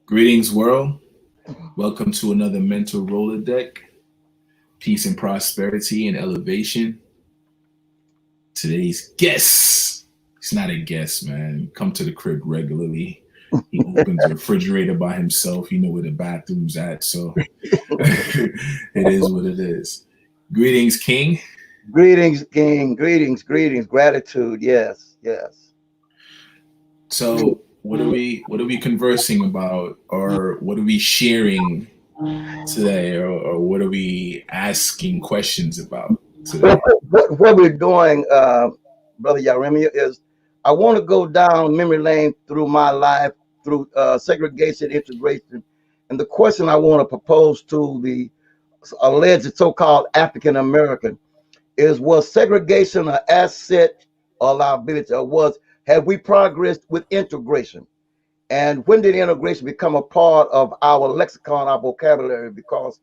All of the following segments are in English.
Greetings, world. Welcome to another mental Rolodeck. Peace and prosperity and elevation. Today's guest. He's not a guest, man. Come to the crib regularly. He opens the refrigerator by himself. You know where the bathroom's at, so it is what it is. Greetings, King. Greetings, King. Greetings. Gratitude. Yes, yes. So, what are we conversing about, or what are we sharing today, or what are we asking questions about Well, today? what we're doing, Brother Yaremia, is I want to go down memory lane through my life, through segregation, integration. And the question I want to propose to the alleged so-called African American is, was segregation an asset or liability, or have we progressed with integration? And when did integration become a part of our lexicon, our vocabulary? Because,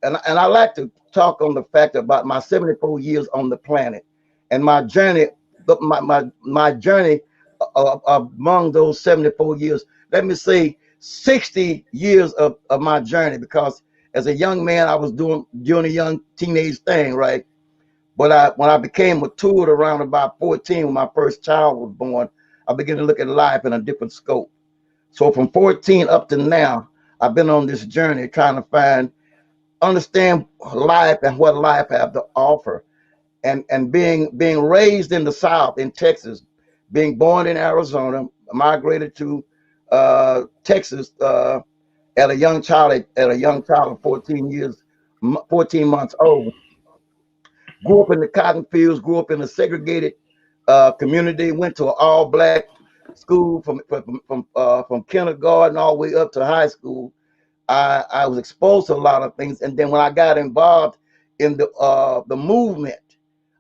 and I like to talk on the fact about my 74 years on the planet and my journey, my journey among those 74 years. Let me say 60 years of my journey, because as a young man, I was doing a young teenage thing, right? But when I became matured around about 14, when my first child was born, I began to look at life in a different scope. So from 14 up to now, I've been on this journey trying to understand life and what life have to offer. And being raised in the South, in Texas, being born in Arizona, migrated to Texas at a young child of 14 years, 14 months old. Grew up in the cotton fields, grew up in a segregated community, went to an all black school from kindergarten all the way up to high school. I was exposed to a lot of things, and then when I got involved in the movement,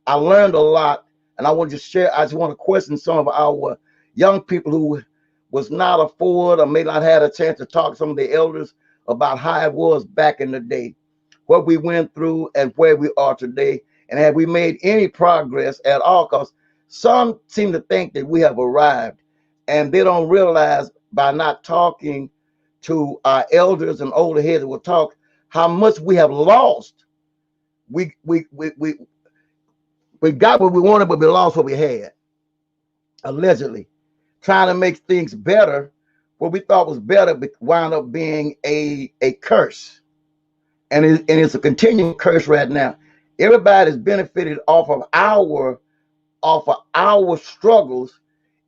I learned a lot. And I want to share. I just want to question some of our young people who was not afford or may not had a chance to talk to some of the elders about how it was back in the day, what we went through, and where we are today, and have we made any progress at all? Because some seem to think that we have arrived, and they don't realize by not talking to our elders and older heads that will talk how much we have lost. We we we we we got what we wanted, but we lost what we had. Allegedly, trying to make things better, what we thought was better wound up being a curse, and it's a continuing curse right now. Everybody's benefited off of our struggles,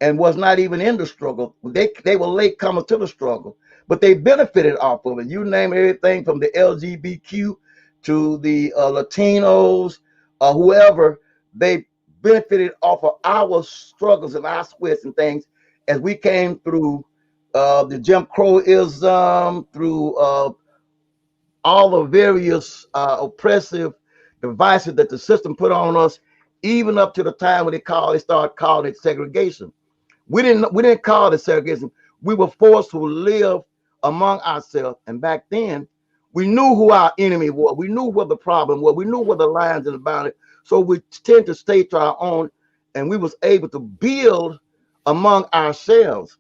and was not even in the struggle. They were late comers to the struggle, but they benefited off of it. You name everything from the LGBTQ to the Latinos, whoever, they benefited off of our struggles and our sweats and things as we came through the Jim Crowism, through all the various oppressive devices that the system put on us, even up to the time when they started calling it segregation. We didn't call it segregation. We were forced to live among ourselves. And back then, we knew who our enemy was. We knew what the problem was. We knew what the lines and the boundaries. So we tend to stay to our own, and we was able to build among ourselves.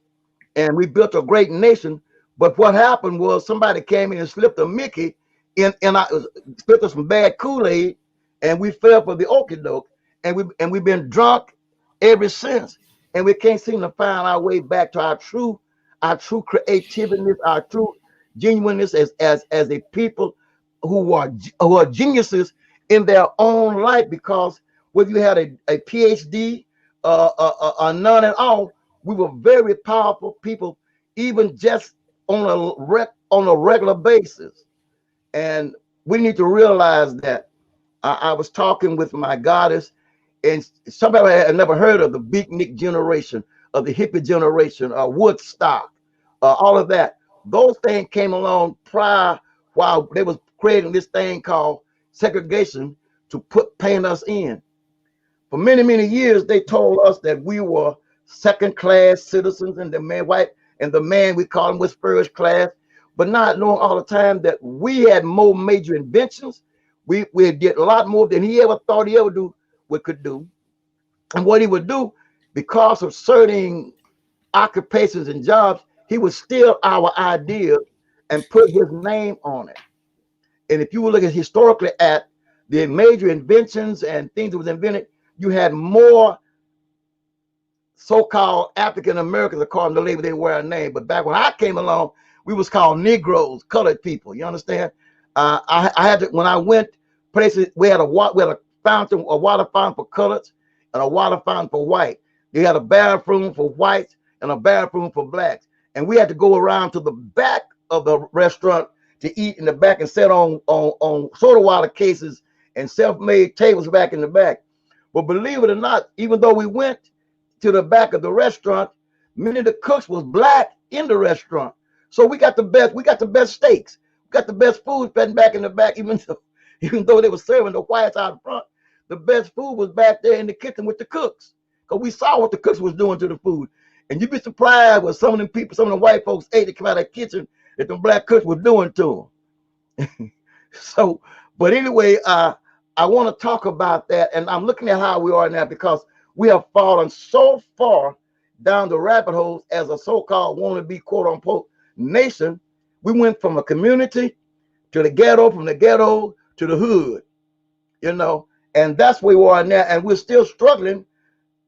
And we built a great nation. But what happened was somebody came in and slipped a Mickey in our, slipped us some bad Kool-Aid, and we fell for the okie doke, and we've been drunk ever since. And we can't seem to find our way back to our true creativeness, our true genuineness as a people who are geniuses in their own life. Because whether you had a PhD or none at all, we were very powerful people, even just on a regular basis. And we need to realize that. I was talking with my goddess, and somebody had never heard of the beatnik generation, of the hippie generation, Woodstock, all of that. Those things came along prior, while they was creating this thing called segregation to paint us in. For many years, they told us that we were second class citizens, and the man we call him was first class, but not knowing all the time that we had more major inventions. We did a lot more than he ever thought he ever could do. And what he would do, because of certain occupations and jobs, he would steal our ideas and put his name on it. And if you will look at historically at the major inventions and things that was invented, you had more so-called African Americans according to the label they wear a name. But back when I came along, we was called Negroes, colored people. You understand? I had to, when I went places, we had a fountain, a water fountain for coloreds and a water fountain for white. They had a bathroom for whites and a bathroom for blacks. And we had to go around to the back of the restaurant to eat in the back and sit on soda water cases and self-made tables back in the back. But believe it or not, even though we went to the back of the restaurant, many of the cooks was black in the restaurant. So we got the best steaks. We got the best food back in the back, even though they were serving the whites out front. The best food was back there in the kitchen with the cooks. Because we saw what the cooks was doing to the food. And you'd be surprised what some of them people, some of the white folks ate that come out of the kitchen that the black cooks were doing to them. So, but anyway, I want to talk about that. And I'm looking at how we are now because we have fallen so far down the rabbit holes as a so-called wannabe quote-unquote nation. We went from a community to the ghetto, from the ghetto to the hood, and that's where we are now. And we're still struggling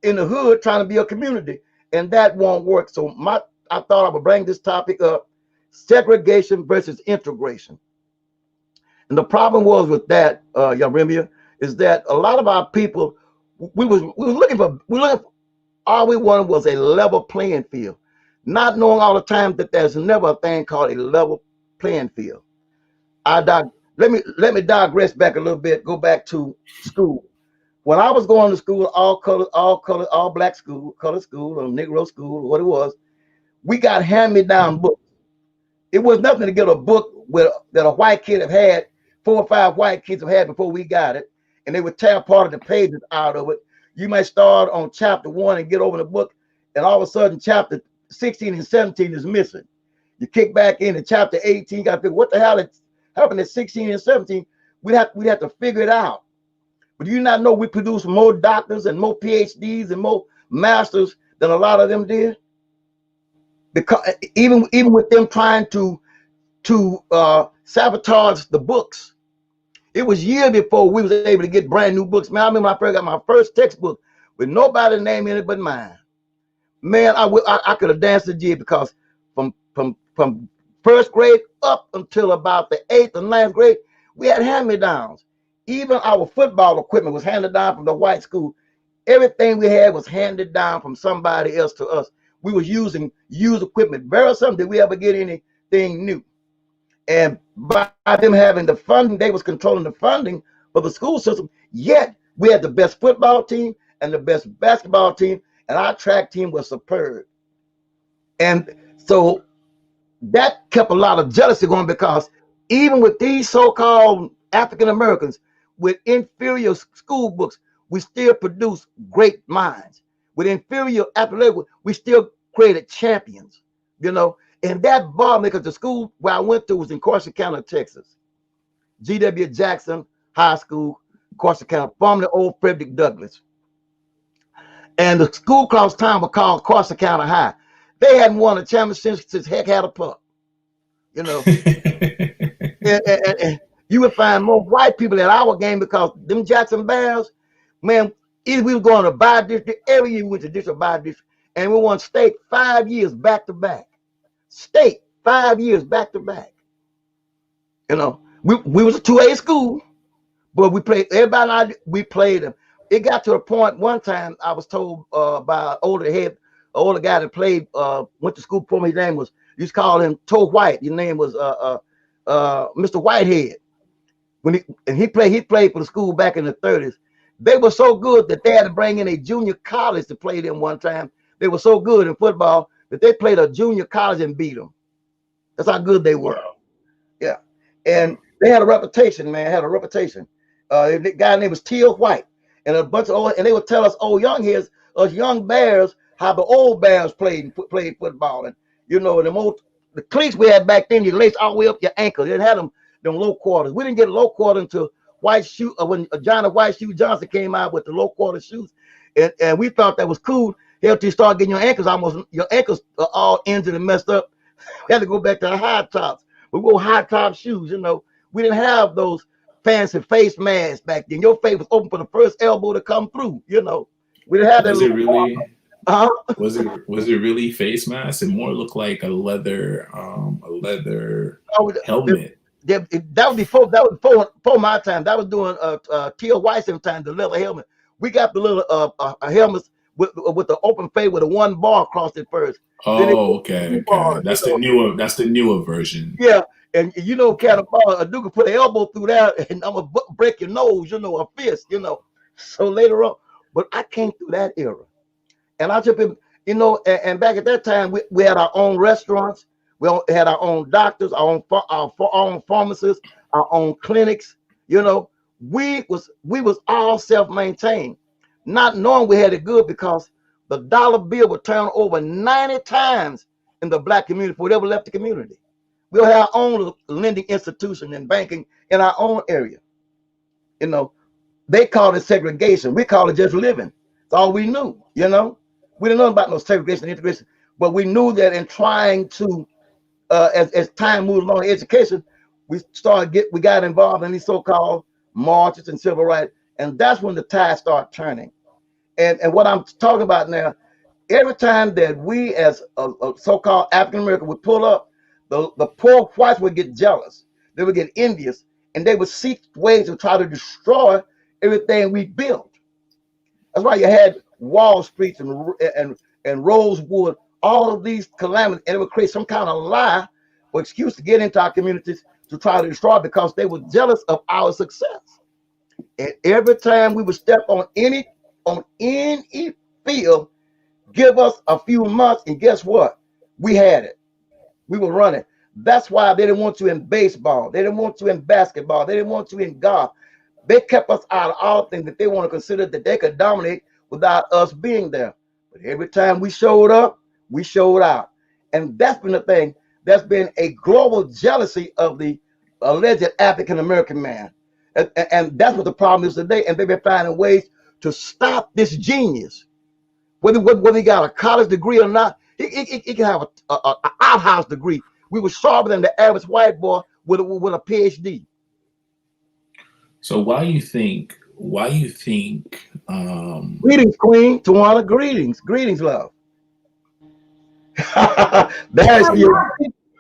in the hood trying to be a community, and that won't work. So I thought I would bring this topic up: segregation versus integration. And the problem was with that, Yarimia, is that a lot of our people, we was looking for all we wanted was a level playing field, not knowing all the time that there's never a thing called a level playing field. Let me digress back a little bit. Go back to school. When I was going to school, all black school, colored school, or Negro school, or what it was, we got hand-me-down books. It was nothing to get a book that a white kid have had, 4 or 5 white kids have had before we got it, and they would tear part of the pages out of it. You might start on chapter 1 and get over the book, and all of a sudden chapter 16 and 17 is missing. You kick back into chapter 18, you got to figure what the hell happened at 16 and 17. We'd have to figure it out. But you not know we produce more doctors and more PhDs and more masters than a lot of them did? Because even with them trying to sabotage the books, it was years before we was able to get brand new books. Man, I remember I first got my first textbook with nobody's name in it but mine. Man, I could have danced the jig because from first grade up until about the 8th or 9th grade, we had hand-me-downs. Even our football equipment was handed down from the white school. Everything we had was handed down from somebody else to us. We was using used equipment. Very seldom did we ever get anything new. And by them having the funding, they was controlling the funding for the school system. Yet we had the best football team and the best basketball team, and our track team was superb. And so that kept a lot of jealousy going, because even with these so-called African Americans with inferior school books, we still produce great minds. With inferior athletic, we still created champions, And that bothered me because the school where I went to was in Corsicana, Texas. G.W. Jackson High School, Corsicana, formerly old Frederick Douglass. And the school across town was called Corsicana High. They hadn't won a championship since heck had a pup, and you would find more white people at our game because them Jackson Bears, man, either we were going to by district, every year we went to district by district, and we won state 5 years back to back. State 5 years back to back. We was a 2A school, but we played everybody. We played them. It got to a point one time I was told by an older guy that played, went to school for me. His name was, you used to call him Toe White. His name was Mr. Whitehead. He played for the school back in the 30s. They were so good that they had to bring in a junior college to play them one time. They were so good in football that they played a junior college and beat them. That's how good they were. Yeah. And they had a reputation, man, The guy named was Teal White. And a bunch of and they would tell us us young bears, how the old bears played football. And the cleats we had back then, you laced all the way up your ankle. They didn't have them low quarters. We didn't get low quarter until when Johnny White Shoe Johnson came out with the low quarter shoes, and we thought that was cool. Hell, till you start getting your ankles are all injured and messed up. We had to go back to the high tops. We wore high top shoes, you know. We didn't have those fancy face masks back then. Your face was open for the first elbow to come through, you know. We didn't have that Was it little really? uh Was it really face mask? It more looked like a leather helmet. that was before my time. That was doing Teal Weiss's time, the leather helmet. We got the little helmets with the open face with a one bar across it first. Then it Oh, okay, two okay. bars, you know. That's the newer version. Yeah, and you know, Cannonball, a dude could put an elbow through that, and I'm gonna break your nose, you know, a fist, you know. So later on, but I came through that era, and I just been, you know, and back at that time, we had our own restaurants, had our own doctors, our own pharmacists, our own clinics. You know, we was all self-maintained, not knowing we had it good because the dollar bill would turn over 90 times in the black community before it ever left the community. We'll have our own lending institution and banking in our own area. You know, they call it segregation. We call it just living. It's all we knew, you know. We didn't know about no segregation and integration, but we knew that in trying to, as time moved along in education, we got involved in these so-called marches and civil rights, and that's when the tide started turning. And what I'm talking about now, every time that we as a so-called African American would pull up, the poor whites would get jealous. They would get envious, and they would seek ways to try to destroy everything we built. That's why you had Wall Street and Rosewood, all of these calamities, and it would create some kind of lie or excuse to get into our communities to try to destroy because they were jealous of our success. And every time we would step on any field, give us a few months, and guess what? We had it. We were running. That's why they didn't want you in baseball. They didn't want you in basketball. They didn't want you in golf. They kept us out of all things that they want to consider that they could dominate without us being there. But every time we showed up, we showed out. And that's been the thing. That's been a global jealousy of the alleged African American man. And that's what the problem is today. And they've been finding ways to stop this genius. Whether he got a college degree or not, he can have a outhouse degree. We were sharper than the average white boy with a PhD. So why you think Greetings, Queen. Tawana, greetings, love. There's you.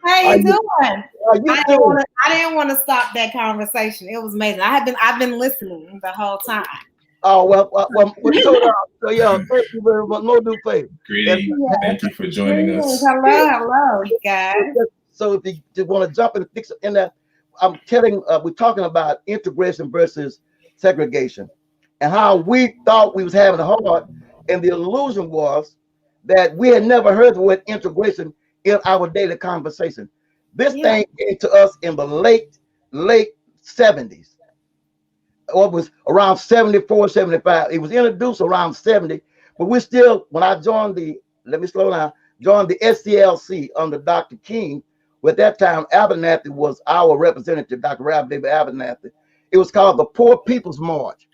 How you doing? How you doing? I didn't want to stop that conversation. It was amazing. I've been listening the whole time. Oh well, so yeah, thank you very much. No do favor. greeting? Thank you for joining us. Hello, guys. So if you just want to jump in and fix it in that, we're talking about integration versus segregation, and how we thought we was having it hard, and the illusion was that we had never heard the word integration in our daily conversation. This thing came to us in the late 70s. Or it was around 74, 75. It was introduced around 70, but we still, when I joined joined the SCLC under Dr. King. At that time, Abernathy was our representative, Dr. Ralph David Abernathy. It was called the Poor People's March.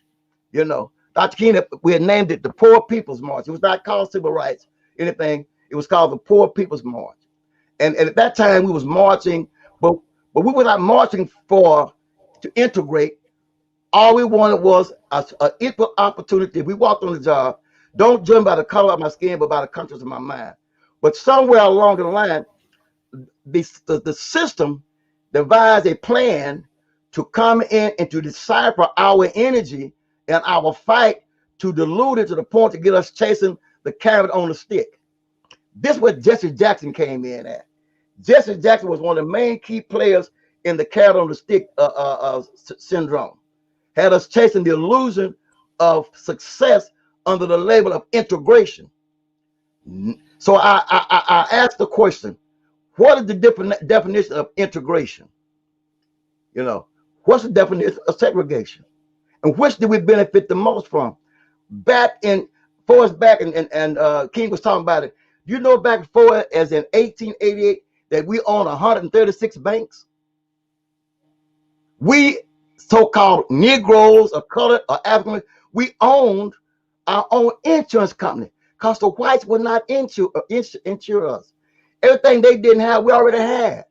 You know, Dr. King, we had named it the Poor People's March. It was not called civil rights, anything. It was called the Poor People's March. And at that time, we was marching, but we were not marching to integrate. All we wanted was an equal opportunity. If we walked on the job, don't judge by the color of my skin, but by the countries of my mind. But somewhere along the line, the system devised a plan to come in and to decipher our energy and our fight to dilute it to the point to get us chasing the carrot on the stick. This is what Jesse Jackson came in at. Jesse Jackson was one of the main key players in the carrot on the stick syndrome. Had us chasing the illusion of success under the label of integration. So I asked the question, what is the definition of integration? You know, what's the definition of segregation? And which did we benefit the most from? King was talking about it. You know, back before, as in 1888, that we own 136 banks. We so-called Negroes or colored or African, we owned our own insurance company because the whites would not insure us. Everything they didn't have, we already had.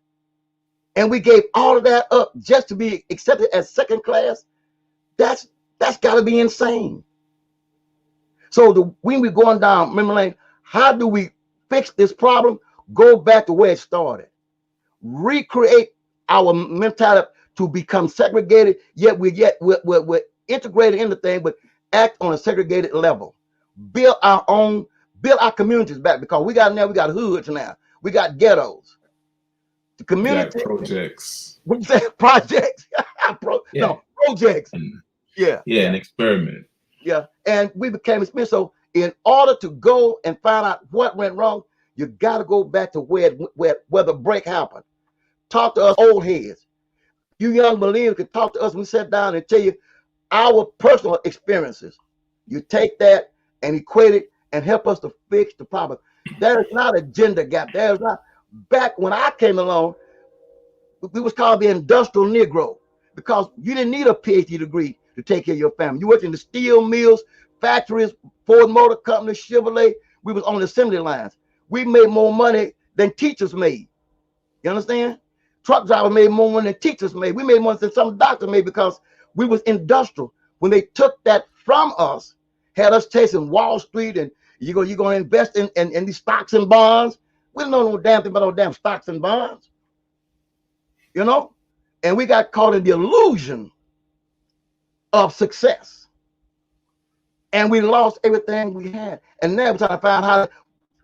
And we gave all of that up just to be accepted as second class. That's got to be insane. So when we're going down memory lane, how do we fix this problem? Go back to where it started. Recreate our mentality to become segregated, yet we're integrated in the thing, but act on a segregated level. Build our communities back, because we got hoods now. We got ghettos. The community projects. What you say? Projects. Yeah. No, projects. Yeah. Yeah, an experiment. Yeah. And we became experienced. So in order to go and find out what went wrong, you got to go back to where the break happened. Talk to us old heads. You young believers can talk to us. We sit down and tell you our personal experiences. You take that and equate it and help us to fix the problem. There is not a gender gap. There is not. Back when I came along, we was called the industrial Negro, because you didn't need a PhD degree to take care of your family. You worked in the steel mills, factories, Ford Motor Company, Chevrolet. We was on the assembly lines. We made more money than teachers made. You understand? Truck drivers made more money than teachers made. We made more than some doctors made, because we was industrial. When they took that from us, had us chasing Wall Street, and you're going to invest in these stocks and bonds. We don't know no damn thing about no damn stocks and bonds. You know? And we got caught in the illusion of success. And we lost everything we had. And now we're trying to find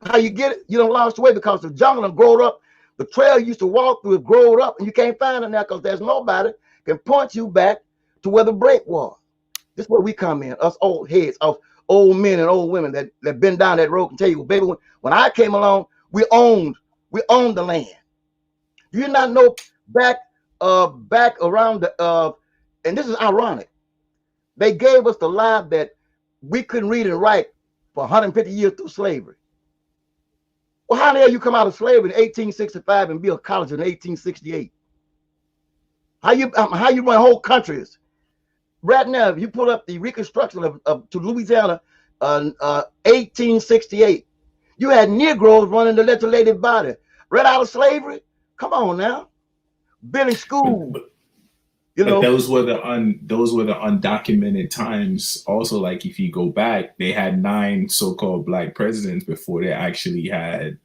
how you get it. You don't lost the way, because the jungle done growed up. The trail you used to walk through is growed up, and you can't find it now, because there's nobody can point you back to where the break was. This is where we come in, us old heads, of old men and old women that been down that road, and tell you, well, baby, when I came along, we owned the land. Do you not know back around the and this is ironic, they gave us the lie that we couldn't read and write for 150 years through slavery. Well, how the hell you come out of slavery in 1865 and build college in 1868? How you run whole countries? Right now, if you pull up the Reconstruction to Louisiana, 1868, you had Negroes running the legislative body right out of slavery. Come on now, building schools. But those were the undocumented times. Also, like if you go back, they had 9 so-called black presidents before they actually had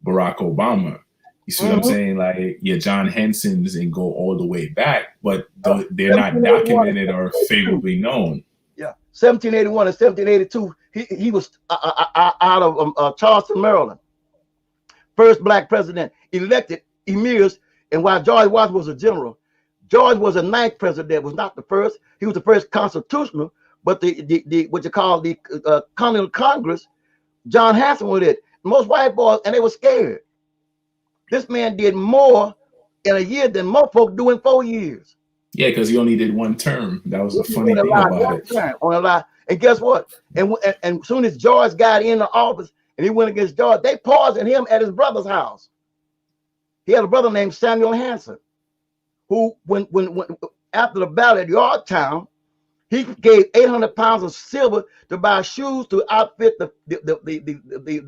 Barack Obama. You see what I'm saying? Like your John Hensons and go all the way back, but they're not documented or favorably known. Yeah, 1781 and 1782. He was out of Charleston, Maryland. First black president elected emirs, and while George Washington was a general, George was the 9th president. Was not the first. He was the first constitutional, but the what you call the Continental Congress, John Hanson was it. Most white boys, and they were scared. This man did more in a year than most folks do in 4 years. Yeah, because he only did 1 term. That was the funny thing about it. On a lie. And guess what? And as soon as George got in the office and he went against George, they poisoned him at his brother's house. He had a brother named Samuel Hanson, who, when after the battle at Yorktown, he gave 800 pounds of silver to buy shoes to outfit the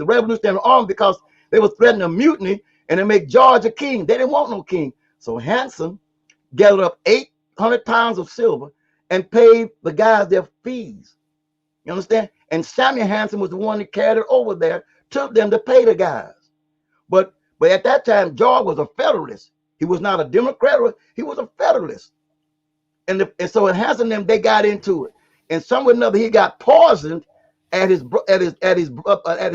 Revolutionary Army, because they were threatening a mutiny and to make George a king. They didn't want no king. So Hanson gathered up 800 pounds of silver and paid the guys their fees. You understand? And Samuel Hanson was the one that carried it over there, took them to pay the guys. But at that time, George was a Federalist. He was not a Democrat. He was a Federalist. And so in Hanson them, they got into it. And some way or another, he got poisoned at his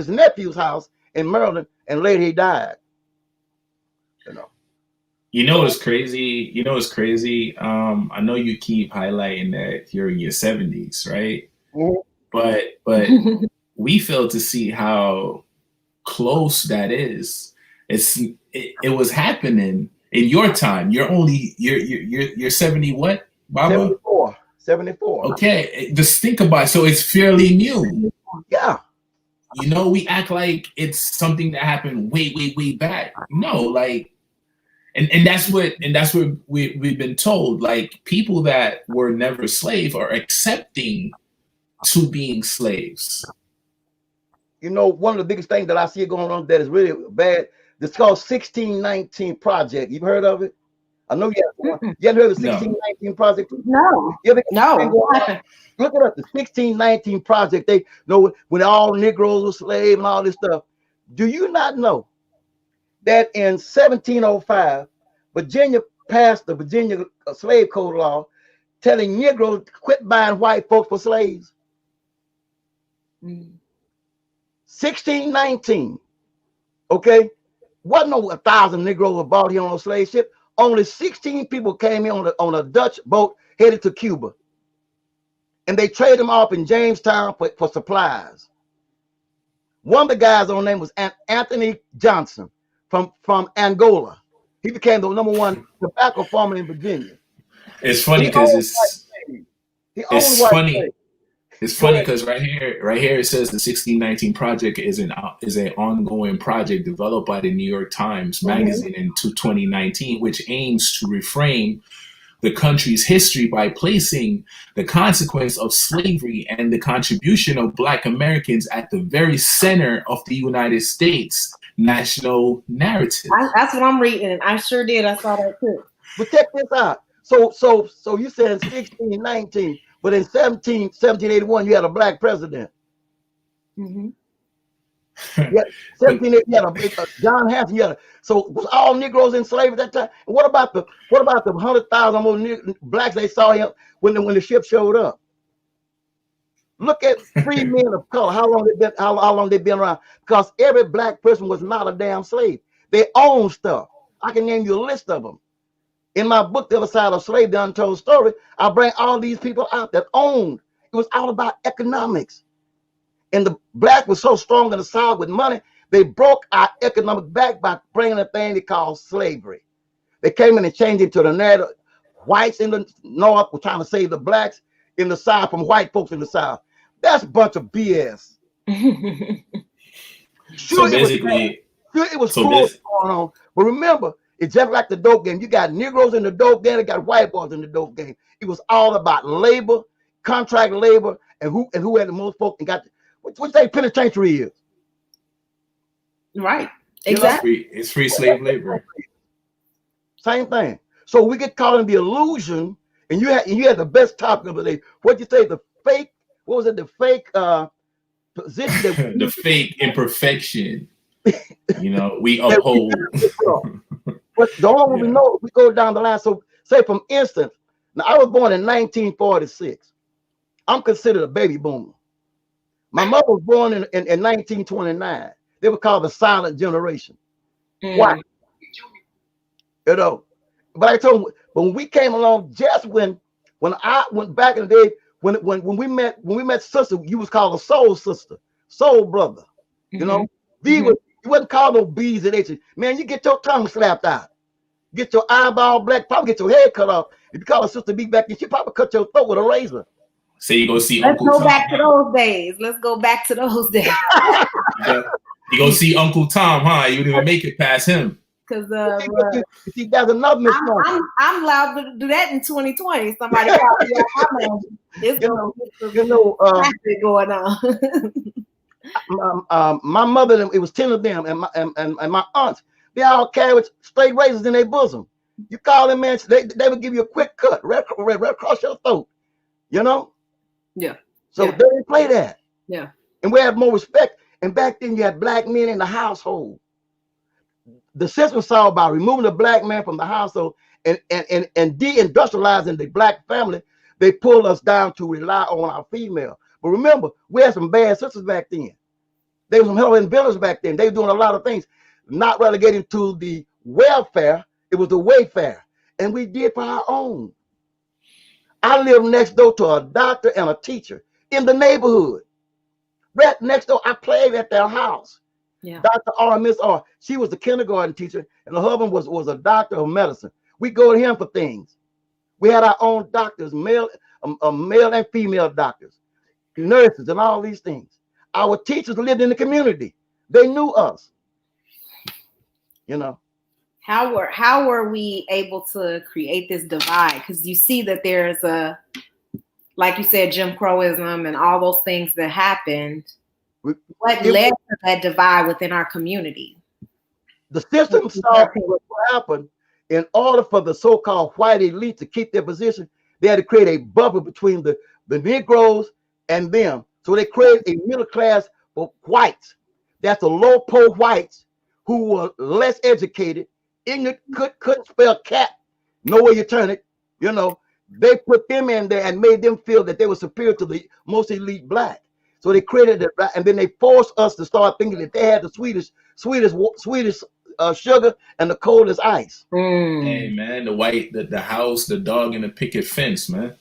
nephew's house in Maryland, and later he died. You know what's crazy? I know you keep highlighting that you're in your 70s, right? Mm-hmm. But we fail to see how close that is. It was happening in your time. You're 70 what, Baba? 74. Okay, just think about it. So it's fairly new. Yeah. You know, we act like it's something that happened way, way, way back. No, like, and that's what we've been told. Like, people that were never slaves are accepting to being slaves. You know, one of the biggest things that I see going on that is really bad. It's called 1619 Project. You've heard of it? I know you have. You haven't heard of the No. 1619 Project? No, You ever no. What happened? look at the 1619 Project. They know when all Negroes were slaves and all this stuff. Do you not know that in 1705, Virginia passed the Virginia Slave Code law telling Negroes to quit buying white folks for slaves? 1619. Okay, wasn't no 1,000 Negroes were bought here on a slave ship. Only 16 people came in on a Dutch boat headed to Cuba, and they traded them off in Jamestown for supplies. One of the guys on name was Anthony Johnson from Angola. He became the #1 tobacco farmer in Virginia. It's funny He because owned white slaves. He owned it's white funny. slaves. It's Go funny ahead. because right here it says the 1619 project is an ongoing project developed by the New York Times Magazine in 2019, which aims to reframe the country's history by placing the consequence of slavery and the contribution of Black Americans at the very center of the United States national narrative. That's what I'm reading. I sure did. I saw that too. But check this out. So you said 1619, but in 1781 you had a Black president. Mm-hmm. Yeah, 1780 you had a John Hanson. You had so was all Negroes enslaved at that time? And what about the 100,000 more Blacks they saw him when the ship showed up? Look at free men of color. How long they been around? Because every Black person was not a damn slave. They own stuff. I can name you a list of them. In my book, The Other Side of Slavery, The Untold Story, I bring all these people out that owned. It was all about economics. And the Black was so strong in the South with money, they broke our economic back by bringing a thing they called slavery. They came in and changed it to the narrative. Whites in the North were trying to save the Blacks in the South from white folks in the South. That's a bunch of BS. So basically, it was cool going on. But remember, it's just like the dope game. You got Negroes in the dope game, you got white boys in the dope game. It was all about labor, contract labor, and who had the most folks and got what they penitentiary is. Right. Exactly. It's free slave labor. Same thing. So we get caught in the illusion, and you had the best topic of the day. What you say? The fake. What was it? The fake position. The fake imperfection. You know, we uphold. But the only one we know, we go down the line. So say, for instance, now I was born in 1946. I'm considered a baby boomer. My mother was born in 1929. They were called the silent generation. Why? You know, but I told them, but when we came along, just when I went back in the day, when we met sister, you was called a soul sister, soul brother. You know, you wasn't called no B's and H's. Man, you get your tongue slapped out, get your eyeball black, probably get your head cut off. If you call a sister B back then, she probably cut your throat with a razor. So you go see Let's Uncle go Tom. back to those days. Let's go back to those days. You go see Uncle Tom, huh? You didn't even make it past him. Because see, there's another misnomer. I'm allowed to do that in 2020. Somebody called me out. It's going on. My mother, it was 10 of them, and my aunts, they all carried straight razors in their bosom. You call them, man, they would give you a quick cut right across your throat. You know? Yeah. So they didn't play that. Yeah. And we had more respect. And back then you had Black men in the household. The system saw by removing the Black man from the household and de-industrializing the Black family, they pulled us down to rely on our female. But remember, we had some bad sisters back then. They were some hell of inventors back then. They were doing a lot of things, not relegating to the welfare. It was the wayfare. And we did for our own. I lived next door to a doctor and a teacher in the neighborhood. Right next door, I played at their house. Yeah. Dr. R and Miss R. She was the kindergarten teacher, and her husband was a doctor of medicine. We go to him for things. We had our own doctors, male and female doctors, nurses, and all these things. Our teachers lived in the community. They knew us. You know. How were we able to create this divide? Because you see that there's like you said, Jim Crowism and all those things that happened. What led to that divide within our community? The system saw what happened. In order for the so-called white elite to keep their position, they had to create a bubble between the Negroes and them. So they created a middle class for whites. That's the low poor whites who were less educated, ignorant, couldn't spell cat, know where you turn it. You know, they put them in there and made them feel that they were superior to the most elite black. So they created it, and then they forced us to start thinking that they had the sweetest sugar and the coldest ice. Hey man, the house, the dog, and the picket fence, man.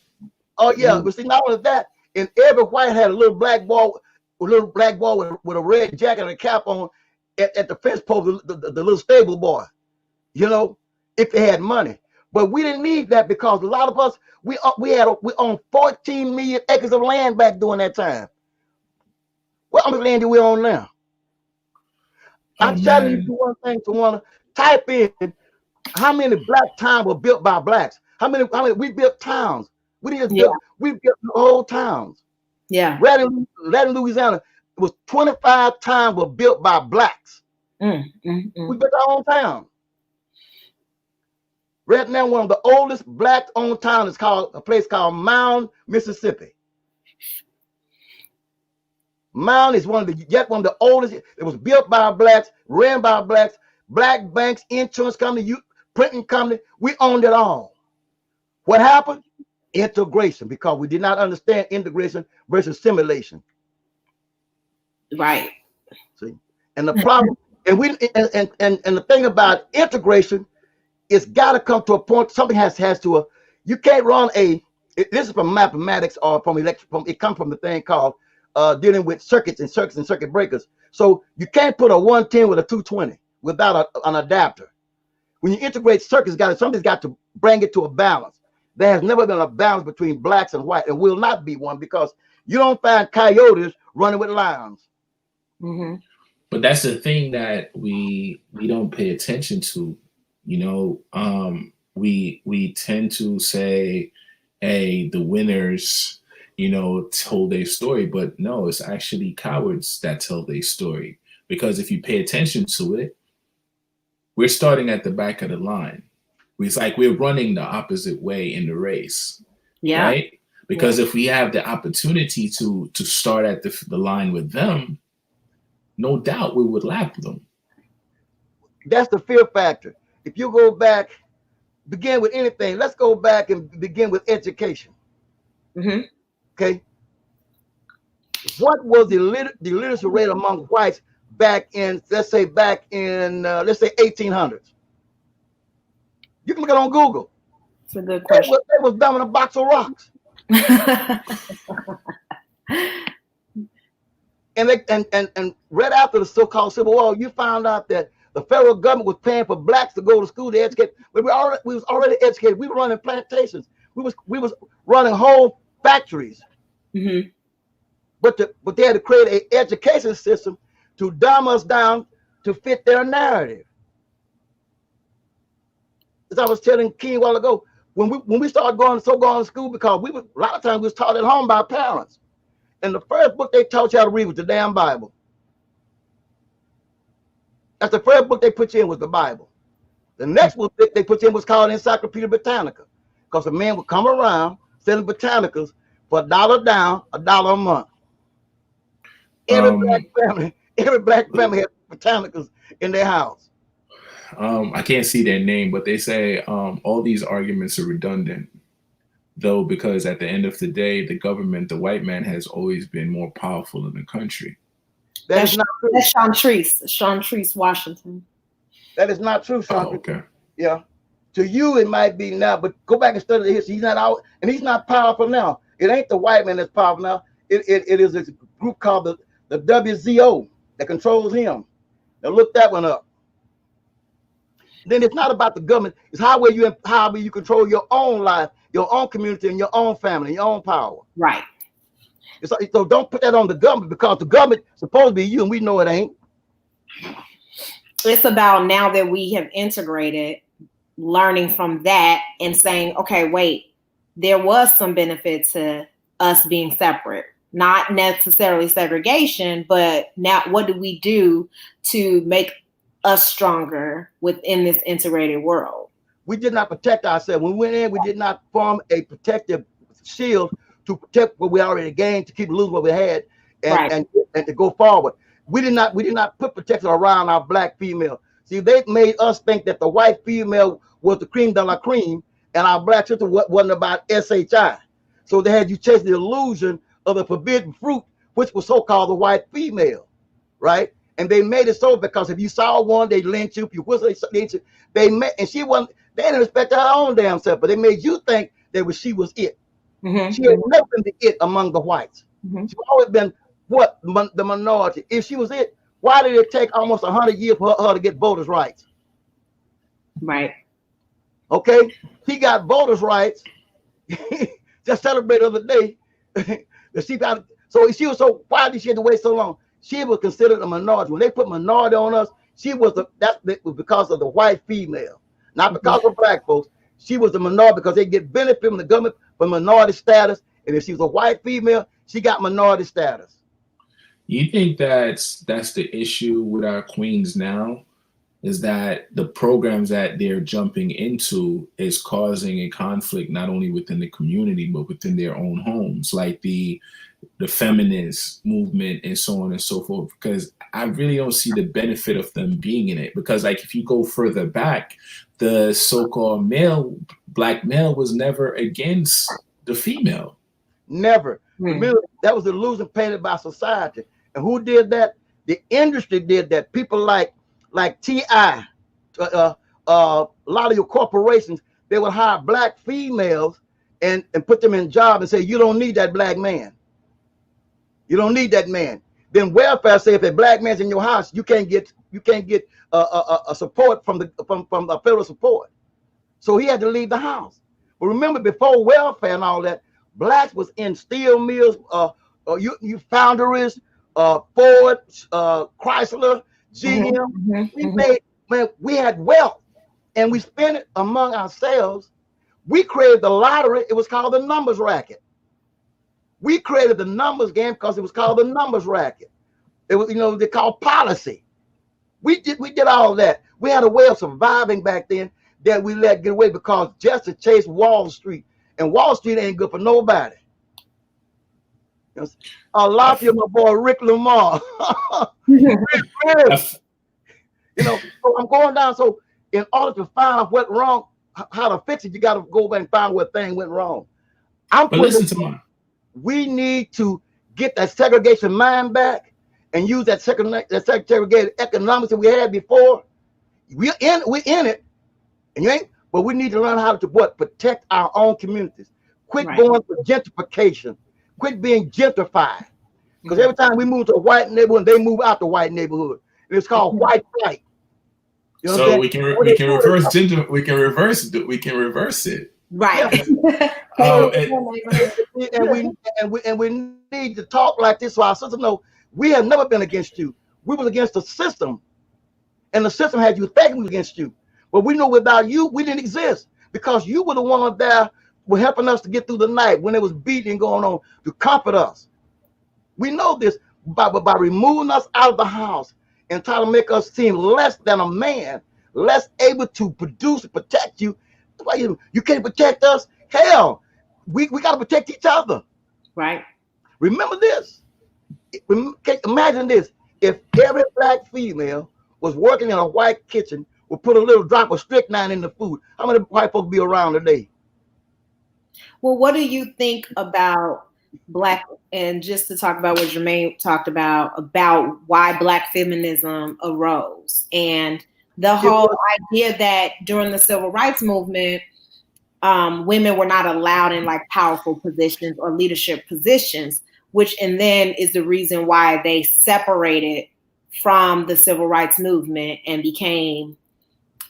Oh yeah, but see, not only that, and every white had a little black boy with a red jacket and a cap on at the fence post, the little stable boy. You know, if they had money. But we didn't need that because a lot of us we owned 14 million acres of land back during that time. What much land do we own now? I'm telling you one thing to want to type in how many black towns were built by blacks. How many we built towns. We didn't build, we built the whole towns. Yeah. Redding, Louisiana, it was 25 towns were built by blacks. We built our own town. Right now, one of the oldest black-owned towns is called a place called Mound, Mississippi. Mound is one of the oldest. It was built by blacks, ran by blacks, black banks, insurance company, printing company. We owned it all. What happened? Integration, because we did not understand integration versus assimilation. Right. See, and the problem, and the thing about integration, it's got to come to a point. Something has to. You can't run this is from mathematics or from electric. It comes from the thing called dealing with circuits and circuit breakers. So you can't put a 110 with a 220 without an adapter. When you integrate circuits, something's got to bring it to a balance. There has never been a balance between blacks and white, and will not be one, because you don't find coyotes running with lions. But that's the thing that we don't pay attention to. You know, we tend to say, hey, the winners, you know, told their story, but no, it's actually cowards that tell their story. Because if you pay attention to it, we're starting at the back of the line. It's like we're running the opposite way in the race, right? Because if we have the opportunity to start at the line with them, no doubt we would lap them. That's the fear factor. If you go back, begin with anything. Let's go back and begin with education. Okay. What was the literacy rate among whites back in, let's say 1800s? You can look it on Google. It's a good question. They was dumbing a box of rocks. and right after the so-called Civil War, you found out that the federal government was paying for blacks to go to school to educate. But we was already educated. We were running plantations. We was running whole factories. But they had to create an education system to dumb us down to fit their narrative. As I was telling King a while ago, when we started going to school, because a lot of times we was taught at home by parents. And the first book they taught you how to read was the damn Bible. That's the first book they put you in, was the Bible. The next book they put you in was called Encyclopedia Britannica, because a man would come around selling Britannicas for $1 down, $1 a month. Every black family had Britannicas in their house. I can't see their name, but they say all these arguments are redundant, though, because at the end of the day, the government, the white man, has always been more powerful in the country. That's Sean Treese, Washington. That is not true, Sean. Oh, okay. Yeah. To you, it might be now, but go back and study the history. He's not out, and he's not powerful now. It ain't the white man that's powerful now. It is a group called the WZO that controls him. Now look that one up. Then it's not about the government. It's how you control your own life, your own community, and your own family, your own power. Right. So don't put that on the government, because the government is supposed to be you, and we know it ain't. It's about, now that we have integrated, learning from that and saying, okay, wait, there was some benefit to us being separate. not necessarily segregation, but now what do we do to make us stronger within this integrated world? We did not protect ourselves. When we went in, we did not form a protective shield to protect what we already gained, to keep losing what we had, and to go forward. We did not put protection around our black female. See, they made us think that the white female was the cream de la cream, and our black sister wasn't about SHI. So they had you chase the illusion of the forbidden fruit, which was so-called the white female, right? And they made it so because if you saw one, they lynch you. If you whistle, they met, and she wasn't. They didn't respect her own damn self, but they made you think that she was it. Mm-hmm. She had never been the it among the whites. Mm-hmm. She's always been what? The minority. If she was it, why did it take almost 100 years for her to get voters' rights? Right. Okay, she got voters' rights. Just celebrated the other day. So she was so. Why did she have to wait so long? She was considered a minority. When they put minority on us, she was that was because of the white female, not because of black folks. She was a minority because they get benefit from the government for minority status. And if she was a white female, she got minority status. You think that's the issue with our queens now? Is that the programs that they're jumping into is causing a conflict not only within the community but within their own homes, like the feminist movement and so on and so forth? Because I really don't see the benefit of them being in it. Because like if you go further back, the so-called black male was never against the female. Never. Remember, that was the illusion painted by society. And who did that? The industry did that. People like TI, a lot of your corporations, they would hire black females and put them in job and say, you don't need that black man. You don't need that man. Then welfare say if a black man's in your house, you can't get a support from the federal support. So he had to leave the house. But remember, before welfare and all that, blacks was in steel mills, you foundries, Ford, Chrysler, GM. We had wealth, and we spent it among ourselves. We created the lottery. It was called the numbers racket. We created the numbers game because it was called the numbers racket. It was, they called policy. We did all that. We had a way of surviving back then that we let get away because just to chase Wall Street, and Wall Street ain't good for nobody. A lot of you, my boy Rick Lamar. So I'm going down. So in order to find out what wrong, how to fix it, you got to go back and find what thing went wrong. But listen to me. We need to get that segregation mind back and use that segregated economics that we had before. We're in it, and you ain't. But we need to learn how to protect our own communities. Quit going for gentrification. Quit being gentrified. Because every time we move to a white neighborhood, they move out the white neighborhood. And it's called white flight. You know so we can reverse gender. We can reverse it. Right. And we need to talk like this so our sisters know we have never been against you. We was against the system. And the system had you thinking we were against you. But we know without you, we didn't exist. Because you were the one there were helping us to get through the night when there was beating going on to comfort us. We know this by removing us out of the house and trying to make us seem less than a man, less able to produce and protect you. You can't protect us. Hell, we got to protect each other. Right. Remember this. Imagine this. If every black female was working in a white kitchen, would put a little drop of strychnine in the food, how many white folks be around today? Well, what do you think about Black, and just to talk about what Jermaine talked about why Black feminism arose and the whole idea that during the civil rights movement, women were not allowed in like powerful positions or leadership positions, and then is the reason why they separated from the civil rights movement and became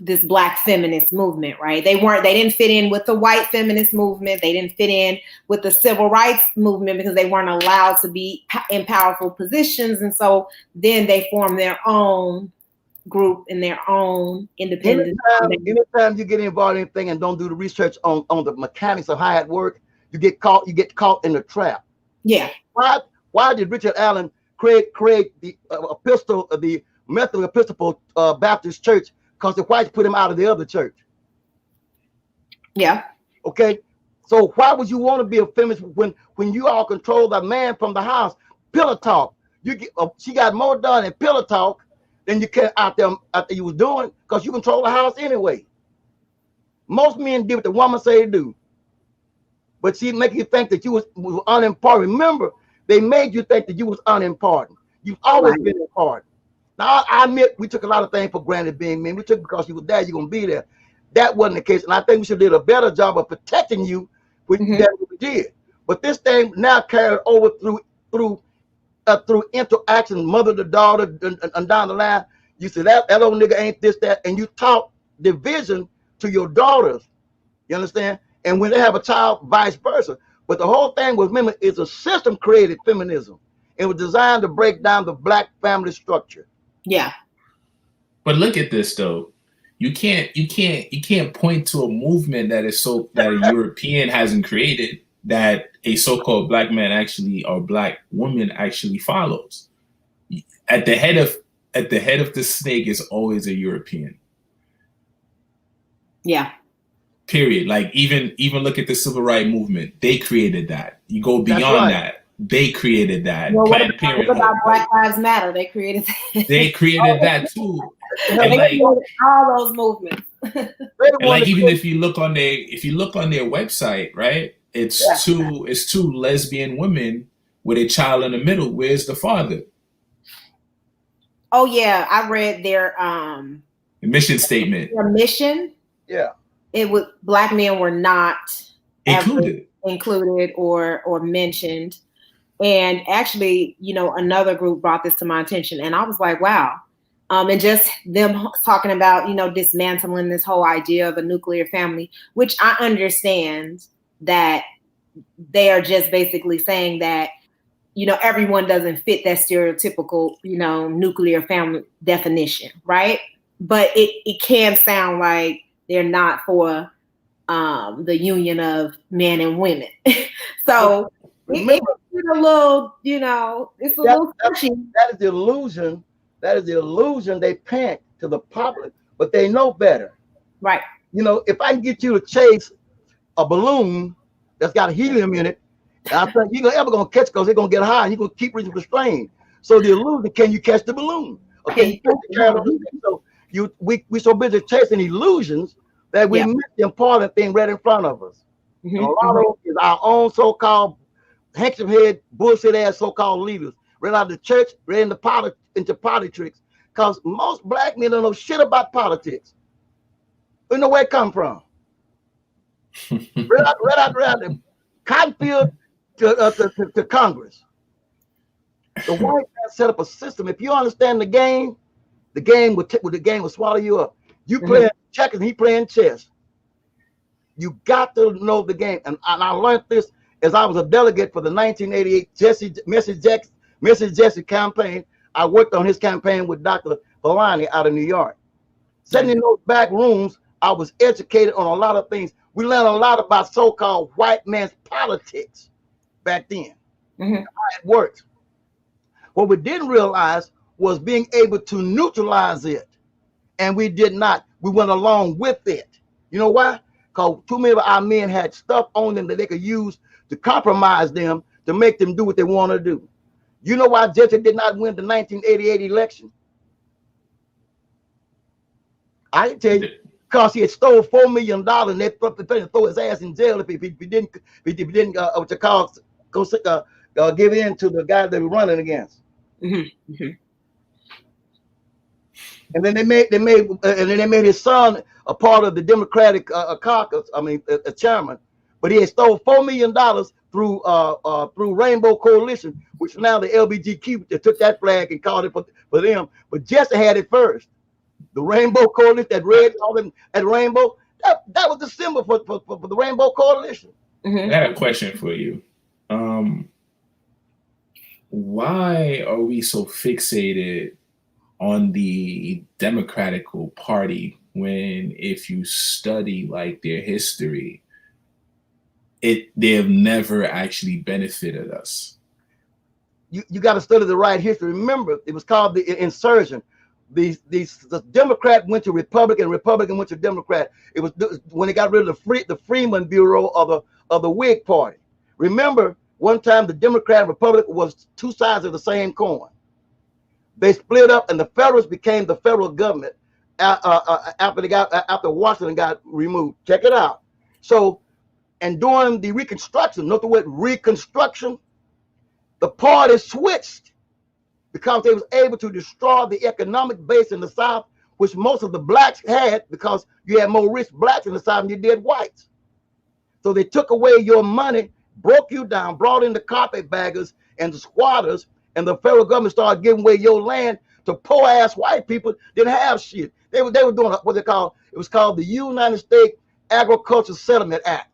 this Black feminist movement, right? They didn't fit in with the white feminist movement. They didn't fit in with the civil rights movement because they weren't allowed to be in powerful positions. and so then they formed their own group and their own independent. Anytime you get involved in anything and don't do the research on the mechanics of how it works, you get caught in the trap. Yeah. Why did Richard Allen create the the Methodist Episcopal Baptist Church? Because the whites put him out of the other church. Yeah. Okay. So why would you want to be a feminist when you all control the man from the house? Pillow talk. You get she got more done in pillow talk than you can out there you was doing, because you control the house anyway. Most men do what the woman say to do, but she make you think that you was unimportant. Remember, they made you think that you was unimportant. You've always been important. Now I admit we took a lot of things for granted being men. We took it because you were there, you're gonna be there. That wasn't the case, and I think we should have did a better job of protecting you than we did. But this thing now carried over through interaction, mother to daughter, and down the line. You say that old nigga ain't this, that, and you taught division to your daughters. You understand? And when they have a child, vice versa. But the whole thing with women is a system created feminism. It was designed to break down the black family structure. Yeah. But look at this though. You can't point to a movement that a European hasn't created that a so-called black man actually or black woman actually follows. At the head of the snake is always a European. Yeah. Period. Like even look at the civil rights movement. They created that. You go beyond that. They created that. Well, what about Black Lives Matter? They created that. They created that too. And they created all those movements. And like even if you look on their website, right? It's two lesbian women with a child in the middle. Where's the father? Oh yeah, I read their mission statement. Their mission. Yeah. It was black men were not included or mentioned. And actually, another group brought this to my attention, and I was like, wow. And just them talking about, dismantling this whole idea of a nuclear family, which I understand that they are just basically saying that, everyone doesn't fit that stereotypical, nuclear family definition, right? But it can sound like they're not for the union of men and women. So it's a little, it's a little sketchy. That is the illusion. That is the illusion they paint to the public, but they know better. Right. If I can get you to chase a balloon that's got helium in it, I think you're ever gonna catch, because they're gonna get high and you're gonna keep reaching for strain. So the illusion, can you catch the balloon? Okay, so we so busy chasing illusions that we miss the important thing right in front of us. A lot of it is our own so-called handkerchief head, bullshit ass so-called leaders, right out of the church, right into politics, because most black men don't know shit about politics. We know where it come from. right out the cotton field to Congress. The white man set up a system. If you understand the game will swallow you up. You playing checkers, he playing chess. You got to know the game. And I learned this as I was a delegate for the 1988 Mrs. Jesse campaign. I worked on his campaign with Dr. Vellani out of New York. Sitting in those back rooms, I was educated on a lot of things. We learned a lot about so-called white man's politics back then. How it works. What we didn't realize was being able to neutralize it. And we did not. We went along with it. You know why? Because too many of our men had stuff on them that they could use to compromise them, to make them do what they want to do. You know why Jesse did not win the 1988 election? I can tell you, because he had stole $4 million and they throw his ass in jail if he didn't give in to the guy they were running against. And then they made his son a part of the Democratic caucus. I mean, a chairman. But he had stole $4 million through Rainbow Coalition, which now the LBGQ they took that flag and called it for them. But Jesse had it first. The Rainbow Coalition, that red, all them at Rainbow, that was the symbol for the Rainbow Coalition. I had a question for you. Why are we so fixated on the Democratic Party when, if you study like their history, they have never actually benefited us? you got to study the right history. Remember, it was called the insurgent. The Democrat went to Republican, Republican went to Democrat. It was when they got rid of the Freeman Bureau of the Whig Party. Remember, one time the Democrat and Republican was two sides of the same coin. They split up, and the Federalists became the federal government after Washington got removed. Check it out. So, and during the Reconstruction, note the word Reconstruction, the party switched because they was able to destroy the economic base in the South, which most of the blacks had, because you had more rich blacks in the South than you did whites. So they took away your money, broke you down, brought in the carpetbaggers and the squatters, and the federal government started giving away your land to poor ass white people didn't have shit. They were doing what they call, it was called the United States Agricultural Settlement Act.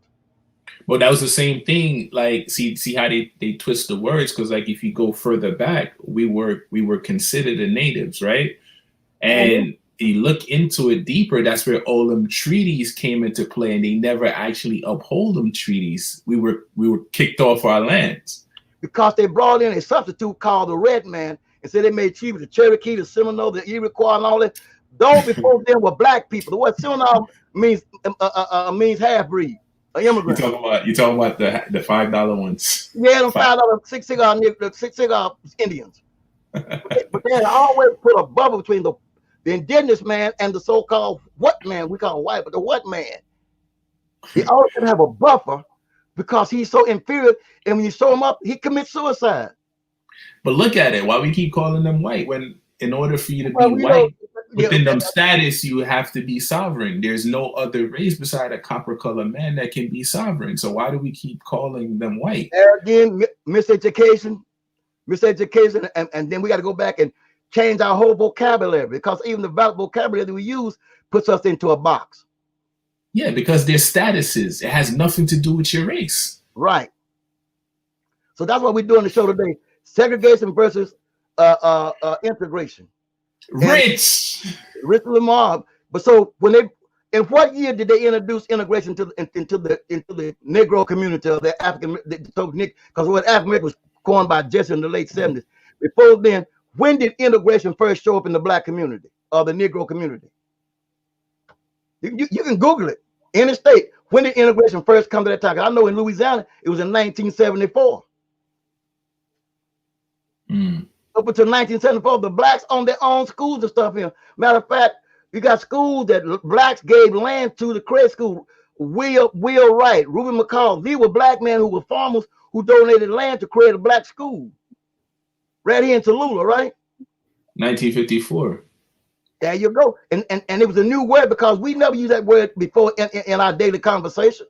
Well, that was the same thing. Like, see how they twist the words, because like if you go further back, we were considered the natives, right? And you look into it deeper, that's where all them treaties came into play, and they never actually uphold them treaties. We were kicked off our lands because they brought in a substitute called the Red Man and said they made treaties with the Cherokee, the Seminole, the Iroquois, and all that. Those before them were black people. The word Seminole means half breed. Immigrant. You talking about the $5 ones? Yeah, the $5 six cigar Indians. But they had always put a bubble between the indigenous man and the so-called what man, we call him white, but the what man. He always had to have a buffer because he's so inferior, and when you show him up, he commits suicide. But look at it. Why we keep calling them white when, in order for you to be white, within them status, you have to be sovereign. There's no other race beside a copper colored man that can be sovereign. So why do we keep calling them white? There again, miseducation, and then we got to go back and change our whole vocabulary, because even the vocabulary that we use puts us into a box. Yeah, because their statuses, it has nothing to do with your race. Right. So that's what we're doing the show today: segregation versus integration. Rich Lamar. But so in what year did they introduce integration into the Negro community, or the African? Because what African American was coined by Jesse in the late 70s. Before then, when did integration first show up in the black community or the Negro community? You can Google it. In the state, when did integration first come to that time? I know in Louisiana it was in 1974. Up until 1974, the blacks owned their own schools and stuff here. Matter of fact, you got schools that blacks gave land to, the credit school. Will Wright, Reuben McCall, these were black men who were farmers who donated land to create a black school. Right here in Tallulah, right? 1954. There you go. And it was a new word because we never used that word before in our daily conversation.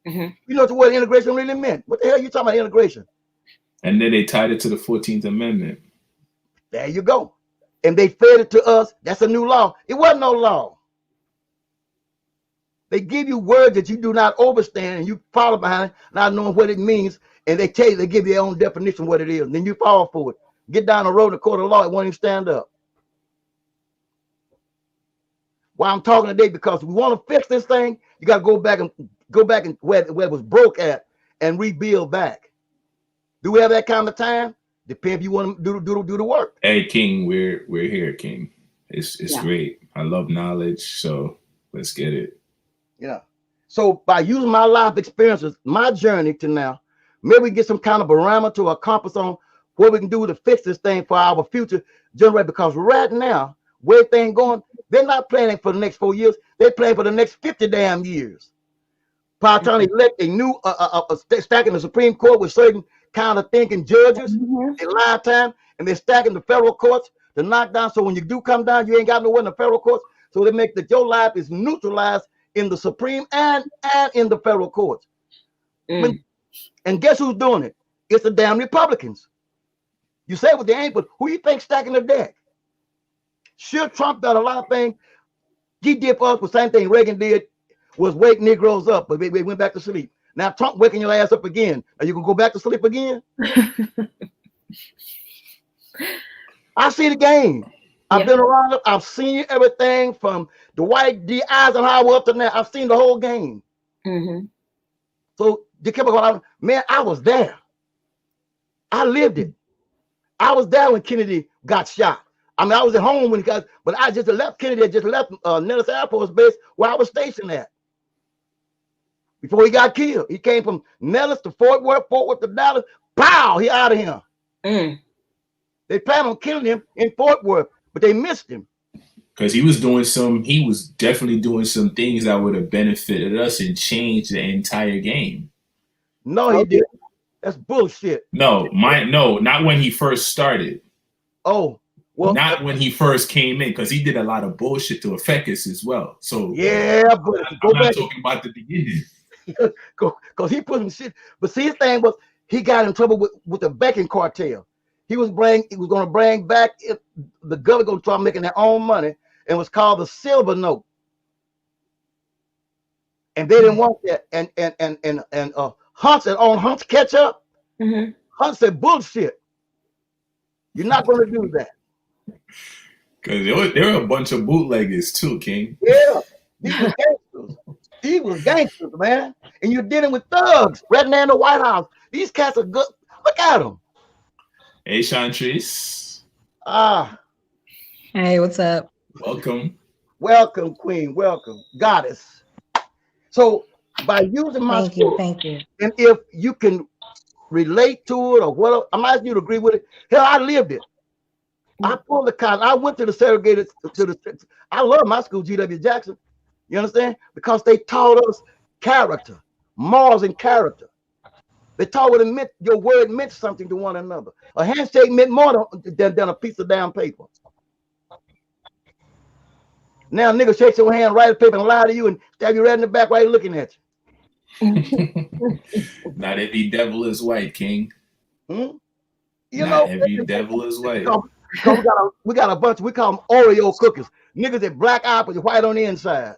You know what the word integration really meant? What the hell are you talking about integration? And then they tied it to the 14th Amendment. There you go. And they fed it to us. That's a new law. It wasn't no law. They give you words that you do not understand, and you follow behind it, not knowing what it means. And they tell you, they give you their own definition of what it is. And then you fall for it. Get down the road to court of law, it won't even stand up. Why I'm talking today, because we want to fix this thing, you got to go back and where it was broke at and rebuild back. Do we have that kind of time? Depends if you want to do the work. Hey, King, we're here, King. It's great. I love knowledge, so let's get it. Yeah. So by using my life experiences, my journey to now, maybe we get some kind of barometer or compass on what we can do to fix this thing for our future generation. Because right now, where things going, they're not planning for the next 4 years. They're planning for the next 50 damn years. By trying to elect a new stacking the Supreme Court with certain kind of thinking judges in lifetime, and they're stacking the federal courts to knock down. So when you do come down, you ain't got nowhere in the federal courts. So they make that your life is neutralized in the Supreme and in the federal courts. And guess who's doing it? It's the damn Republicans. You say what they ain't, but who you think stacking the deck? Sure, Trump done a lot of things. He did for us the same thing Reagan did, was wake Negroes up, but they went back to sleep. Now Trump waking your ass up again. Are you gonna go back to sleep again? I see the game. I've been around it. I've seen everything from the Dwight D. Eisenhower up to now. I've seen the whole game. So man, I was there. I lived it. I was there when Kennedy got shot. I mean, I was at home when he got, but I just left Kennedy. I just left Nellis Air Force Base where I was stationed at before he got killed. He came from Nellis to Fort Worth to Dallas. Pow! He out of here. They planned on killing him in Fort Worth, but they missed him. Because he was definitely doing some things that would have benefited us and changed the entire game. No, he didn't. That's bullshit. No, not when he first started. Oh, well, not when he first came in, because he did a lot of bullshit to affect us as well. So yeah, but I'm not talking about the beginning. Because he put some shit. But see, his thing was he got in trouble with the Becking cartel. He was going to bring back the government going to try making their own money, and it was called the silver note. And they didn't want that. And Hunt said, on Hunt's catch up. Hunt said, bullshit. You're not going to do that. Because there were a bunch of bootleggers too, King. Yeah, these were gangsters. These were gangsters, man. And you're dealing with thugs right now in the White House. These cats are good. Look at them. Hey, Chantrice. Hey, what's up? Welcome. Welcome, Queen. Welcome, Goddess. So by using my story, Thank you. And if you can relate to it or whatever, I'm asking you to agree with it. Hell, I lived it. I pulled the cotton. I went to the segregated I love my school, G.W. Jackson. You understand? Because they taught us character, morals, and character. They taught what it meant. Your word meant something to one another. A handshake meant more than a piece of damn paper. Now, nigga shakes your hand, write a paper, and lie to you, and stab you right in the back while he's looking at you. Not every devil is white, King. You Not every devil is white. We got a bunch. We call them Oreo cookies. Niggas that black eye with white on the inside.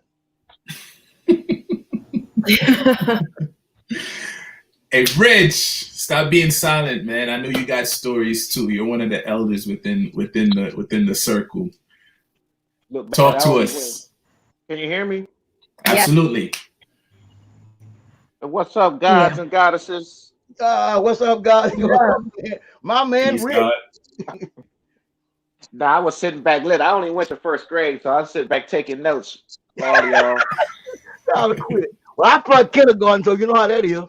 Hey, Rich, stop being silent, man. I know you got stories too. You're one of the elders within the circle. Look, talk to us. Can you hear me? Absolutely. What's up, gods and goddesses? What's up, guys? My man, Peace, Rich. Nah, I was sitting back lit. I only went to first grade, so I was sitting back taking notes. All y'all. I'll quit. Well, I taught kindergarten, so you know how that is.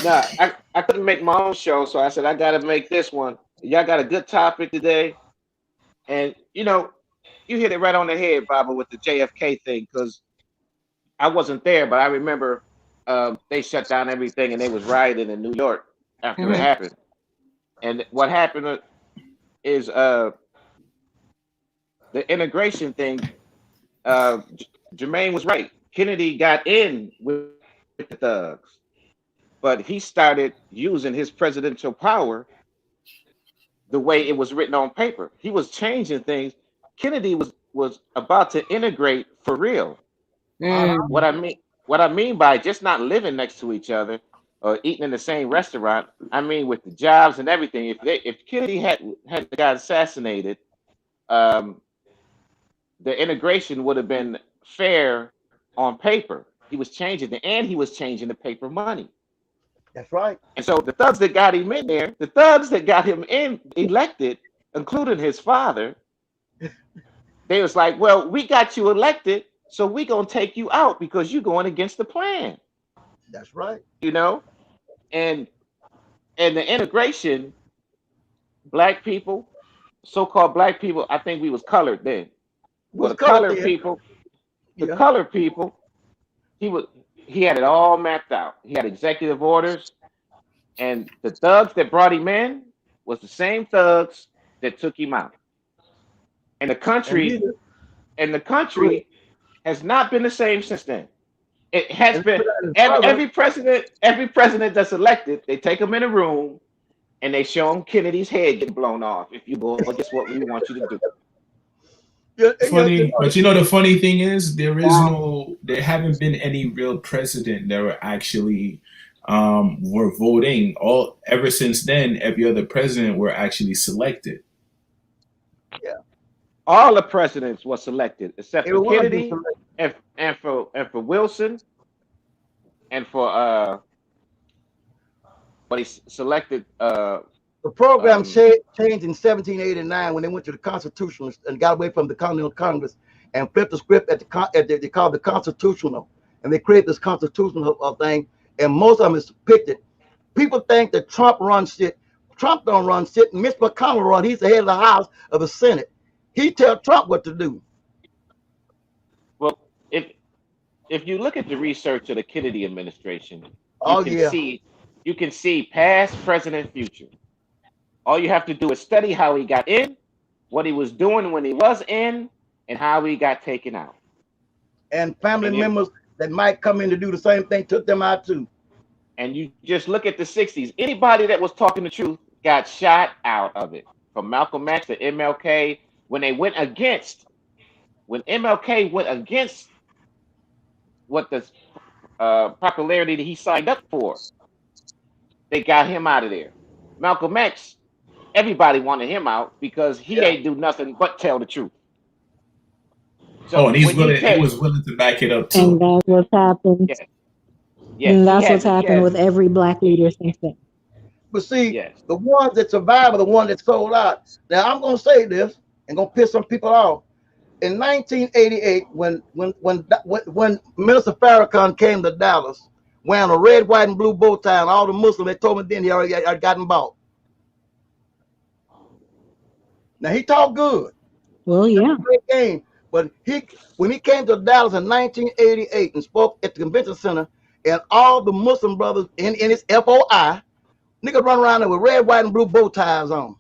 Nah, I couldn't make my own show, so I said I gotta make this one. Y'all got a good topic today. And you know, you hit it right on the head, Baba, with the JFK thing, because I wasn't there, but I remember they shut down everything and they was rioting in New York after it happened. And what happened is the integration thing. Jermaine was right. Kennedy got in with the thugs, but he started using his presidential power the way it was written on paper. He was changing things. Kennedy was about to integrate for real. What I mean by just not living next to each other or eating in the same restaurant, I mean with the jobs and everything. If Kennedy had got assassinated, the integration would have been fair on paper. He was changing the paper money. That's right. And so the thugs that got him in there, the thugs that got him in elected, including his father, they was like, well, we got you elected, so we gonna take you out because you're going against the plan. That's right. You know, and the integration, black people, so-called black people, I think we was colored then. Well, the colored people, he had it all mapped out. He had executive orders, and the thugs that brought him in was the same thugs that took him out. And the country has not been the same since then. It has been every president that's elected, they take him in a room and they show him Kennedy's head get blown off. If you go against what we want you to do. Funny, but you know the funny thing is there haven't been any real president that were actually were voting. Ever since then, every other president were actually selected. Yeah, all the presidents were selected except for Kennedy and for Wilson and for but he selected The program changed in 1789 when they went to the Constitutionalists and got away from the Continental Congress and flipped the script they called the Constitutional, and they created this constitutional thing. And most of them is depicted. People think that Trump runs shit. Trump don't run shit. Mitch McConnell run. He's the head of the House of the Senate. He tell Trump what to do. Well, if you look at the research of the Kennedy administration, you can see past, present, and future. All you have to do is study how he got in, what he was doing when he was in, and how he got taken out. And family members that might come in to do the same thing took them out too. And you just look at the 60s. Anybody that was talking the truth got shot out of it. From Malcolm X to MLK, when MLK went against what the popularity that he signed up for, they got him out of there. Malcolm X, everybody wanted him out because he ain't do nothing but tell the truth. So and he was willing to back it up too. And that's what's happened. Yes, and that's what's happened with every black leader since then. But see, the ones that survived are the ones that sold out. Now I'm gonna say this and gonna piss some people off. In 1988, when Minister Farrakhan came to Dallas wearing a red, white, and blue bow tie, and all the Muslims, they told me then he already had gotten bought. Now he talked good. Well, yeah. Great game. But when he came to Dallas in 1988 and spoke at the convention center, and all the Muslim brothers in his FOI, niggas run around there with red, white, and blue bow ties on.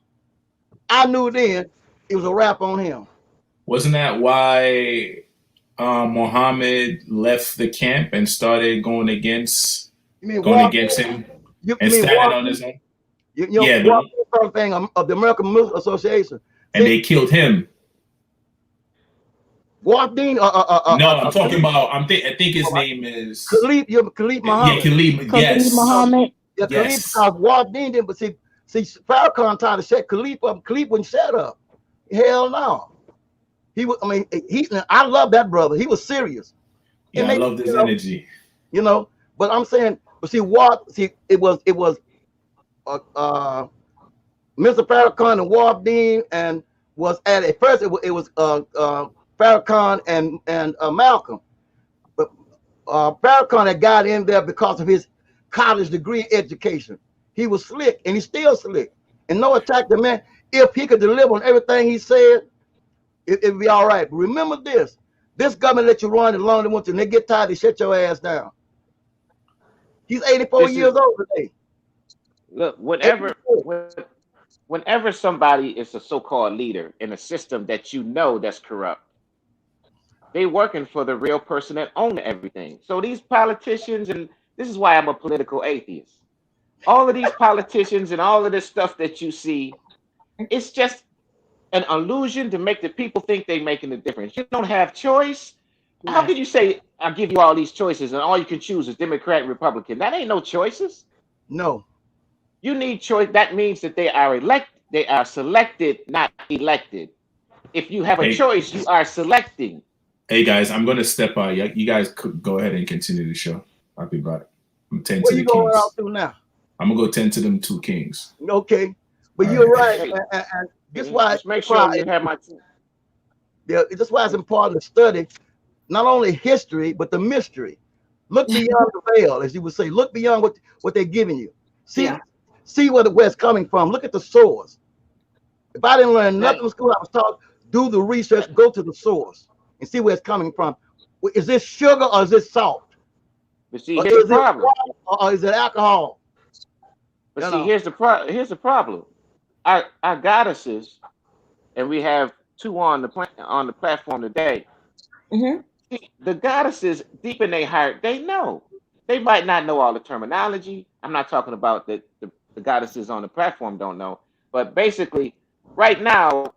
I knew then it was a wrap on him. Wasn't that why Muhammad left the camp and started going against him and standing on his own? The thing of the American Muslim Association. And they killed him. Wafdeen, no, I'm talking about. I think his name is Khalid Muhammad. Yeah, Khalid. Yes. Muhammad. Yeah, yes. Khalid, because Wafdeen didn't. But see, Farrakhan tried to set Khalid up. Khalid wouldn't shut up. Hell no. He was. I mean, I love that brother. He was serious. Yeah, I loved his energy. You know, but I'm saying, but see, it was Mr. Farrakhan and Wafdeen, and was at first it was Farrakhan and Malcolm, but Farrakhan had got in there because of his college degree education. He was slick, and he's still slick. And no attack the man. If he could deliver on everything he said, it'd be all right. But remember this: this government let you run as long as they want to, and they get tired, they shut your ass down. He's 84 years old today. Look, whenever somebody is a so-called leader in a system that you know that's corrupt, they working for the real person that owns everything. So these politicians, and this is why I'm a political atheist. All of these politicians and all of this stuff that you see, it's just an illusion to make the people think they're making a difference. You don't have choice. How can you say, I'll give you all these choices and all you can choose is Democrat and Republican? That ain't no choices. No. You need choice. That means that they are selected, not elected. If you have a choice, you are selecting. Hey guys, I'm going to step out. You guys could go ahead and continue the show. I'll be back. I'm tend to the kings. What you going out to now? I'm gonna go tend to them two kings. Okay, but you're right. And this why just make sure you have my. That's why it's important to study not only history but the mystery. Look beyond the veil, as you would say. Look beyond what they're giving you. See where it's coming from. Look at the source. If I didn't learn nothing in school, I was taught do the research, go to the source, and see where it's coming from. Is this sugar or is this salt? But see, here's the problem. Or is it alcohol? But see, here's the problem. Our goddesses, and we have two on the platform today. Mm-hmm. See, the goddesses, deep in their heart, they know. They might not know all the terminology. I'm not talking about the goddesses on the platform don't know, but basically, right now,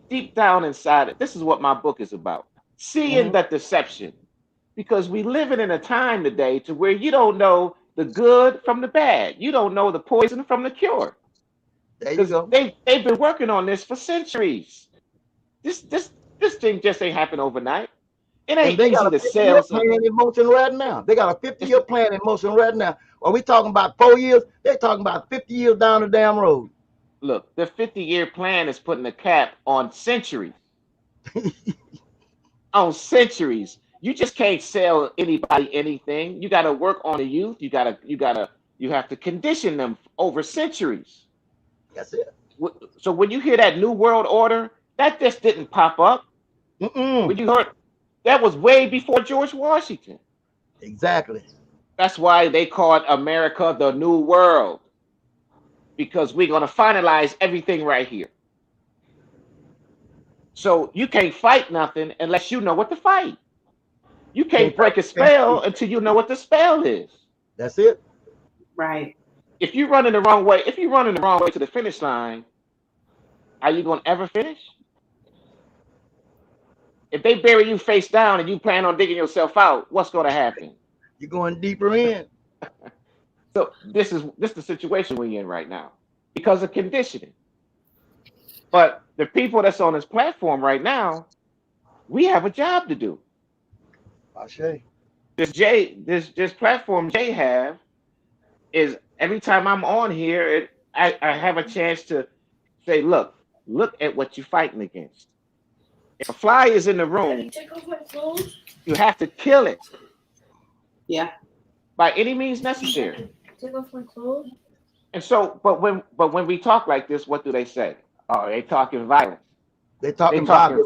deep down inside it, this is what my book is about: seeing the deception. Because we living in a time today to where you don't know the good from the bad. You don't know the poison from the cure. There you go. They've been working on this for centuries. This thing just ain't happened overnight. It ain't easy to sell. Plan in motion right now. They got a 50-year plan in motion right now. Are we talking about 4 years? They're talking about 50 years down the damn road. Look, the 50-year plan is putting a cap on centuries. On centuries. You just can't sell anybody anything. You got to work on the youth. You have to condition them over centuries. That's it. So when you hear that New World Order, that just didn't pop up. When you heard that was way before George Washington. Exactly. That's why they called America the New World, because we're going to finalize everything right here. So you can't fight nothing unless you know what to fight. You can't break a spell until you know what the spell is. That's it. Right. If you're running the wrong way, to the finish line, are you going to ever finish? If they bury you face down and you plan on digging yourself out, what's going to happen? You're going deeper in. So this is the situation we're in right now because of conditioning. But the people that's on this platform right now, we have a job to do. Ashe. This platform Jay have is every time I'm on here, I have a chance to say, look at what you're fighting against. If a fly is in the room, you have to kill it. Yeah. By any means necessary. Take off my clothes. And so, but when we talk like this, what do they say? Oh, they talking violence. They talking violence.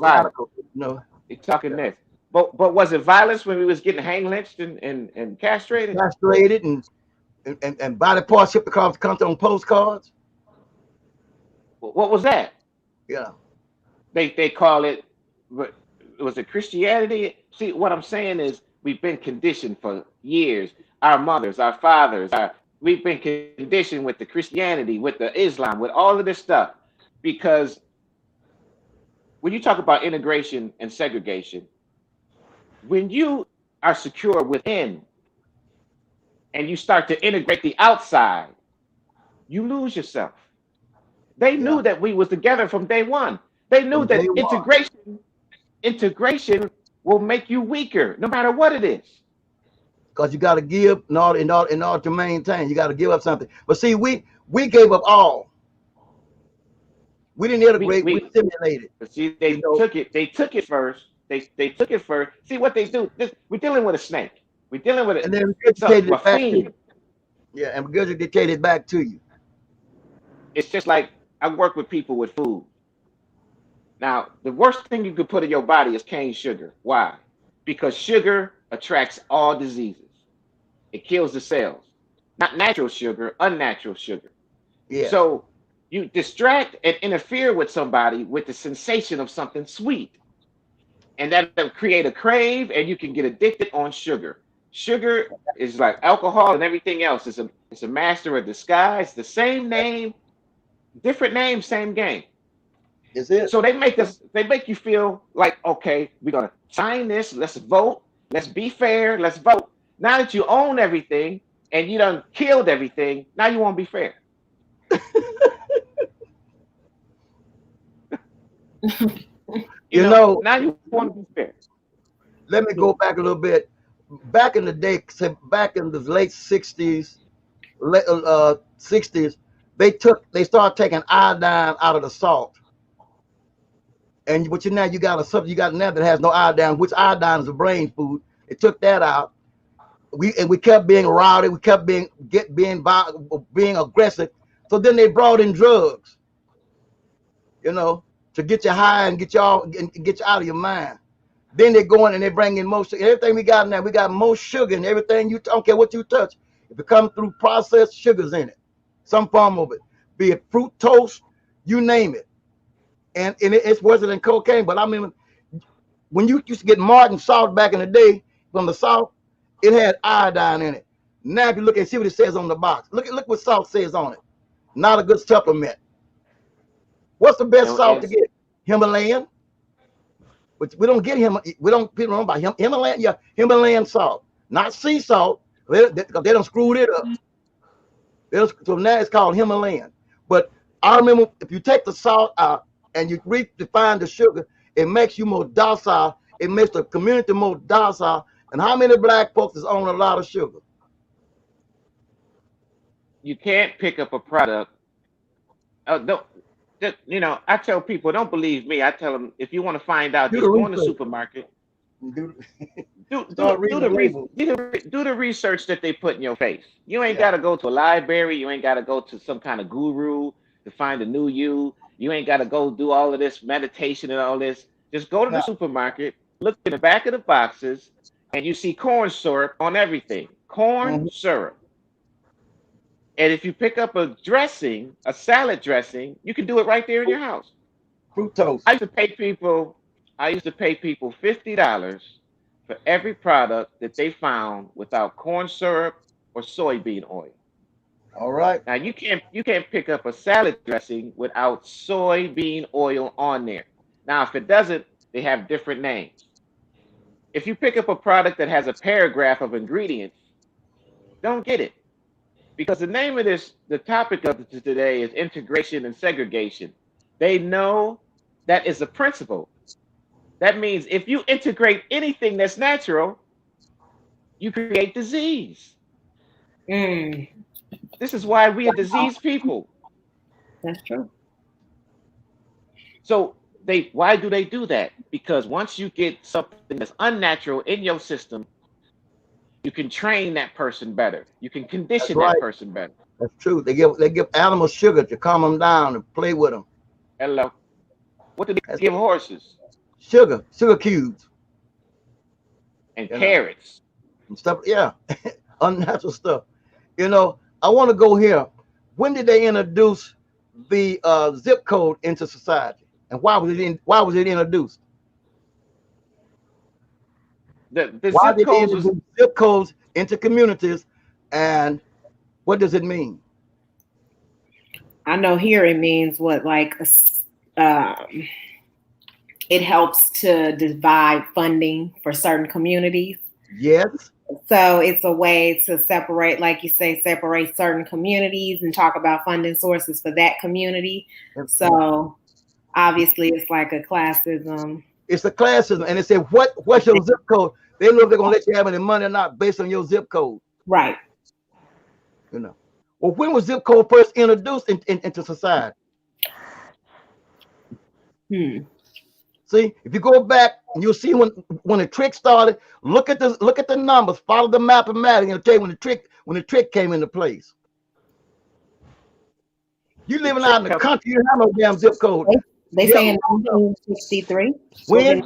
No. They talking this. But was it violence when we was getting hang lynched and castrated? Castrated and body parts shipped across the country on postcards. What was that? Yeah. They call it. Was it Christianity? See, what I'm saying is we've been conditioned for years. Our mothers, our fathers, we've been conditioned with the Christianity, with the Islam, with all of this stuff. Because when you talk about integration and segregation, when you are secure within and you start to integrate the outside, you lose yourself. They knew that we was together from day one. They knew that integration will make you weaker, no matter what it is. Because you got to give in order to maintain. You got to give up something. But see, we gave up all. We didn't integrate. We simulated. See, they took it. They took it first. They took it first. See what they do. We're dealing with a snake. We're dealing with it. And then regurgitated it back to you. Yeah, and regurgitated it back to you. It's just like I work with people with food. Now, the worst thing you could put in your body is cane sugar. Why? Because sugar attracts all diseases. It kills the cells. Not natural sugar, unnatural sugar. Yeah. So you distract and interfere with somebody with the sensation of something sweet. And that'll create a crave, and you can get addicted on sugar. Sugar is like alcohol and everything else. It's a master of disguise. The same name, different name, same game. Is it? So they make you feel like, okay, we're gonna sign this, let's vote, let's be fair, let's vote. Now that you own everything and you done killed everything, now you won't be fair. you know, now you want to be fair. Let me go back a little bit. Back in the day, back in the late 60s, 60s, they started taking iodine out of the salt. And but now you got a substance you got now that has no iodine, which iodine is a brain food. They took that out. We kept being rowdy. We kept being aggressive. So then they brought in drugs, to get you high and get you out of your mind. Then they go in and they bring in more sugar. Everything we got now, we got more sugar in everything. You don't care what you touch. If it comes through processed sugars in it, some form of it, be it fructose, you name it. And it's worse than cocaine. But I mean, when you used to get Martin salt back in the day from the South, it had iodine in it. Now if you look and see what it says on the box, look what salt says on it. Not a good supplement. What's the best salt to get? Himalayan. But we don't get him. People don't know about Himalayan. Yeah, Himalayan salt, not sea salt. They don't screwed it up. So now it's called Himalayan. But I remember if you take the salt out and you redefine the sugar, it makes you more docile. It makes the community more docile. And how many black folks is on a lot of sugar? You can't pick up a product don't. You know, I tell people, don't believe me. I tell them, if you want to find out, Do the just go in the research. supermarket, Do, do start reading the labels. do the research that they put in your face. You ain't Yeah. got to go to a library. You ain't got to go to some kind of guru to find a new you. You ain't got to go do all of this meditation and all this. Just go to the Now, supermarket, look in the back of the boxes, and you see corn syrup on everything. Corn mhm, syrup. And if you pick up a dressing, a salad dressing, you can do it right there in your house. fructose. I used to pay people. I used to pay people $50 for every product that they found without corn syrup or soybean oil. All right. Now you can't pick up a salad dressing without soybean oil on there. Now if it doesn't, they have different names. If you pick up a product that has a paragraph of ingredients, don't get it because the topic of today is integration and segregation. They know that is a principle. That means if you integrate anything that's natural, you create disease. Mm, This is why we are diseased people. that's true. So they why do they do that? Because once you get something that's unnatural in your system, you can train that person better. You can That's condition that right. person better. That's true. They give animals sugar to calm them down and play with them. Hello. What do they That's give horses? sugar cubes, And you know, carrots. and stuff. Yeah, unnatural stuff. I want to go here. When did they introduce the zip code into society, and why was it introduced? The Why zip did they codes was introduce zip codes into communities, and what does it mean? I know here it means what, like, um, it helps to divide funding for certain communities. Yes, So it's a way to separate, like you say, separate certain communities and talk about funding sources for that community. So obviously it's like a classism. it's a classism, and they say, what's your zip code? They know if they're gonna let you have any money or not based on your zip code. Right. You know. Well, when was zip code first introduced into society? See, if you go back, you'll see when the trick started. Look at the numbers. Follow the mathematics. It'll tell you when the trick came into place. You the living out in trick the come. country, you have no damn zip code. They Yeah. say in 1963. When?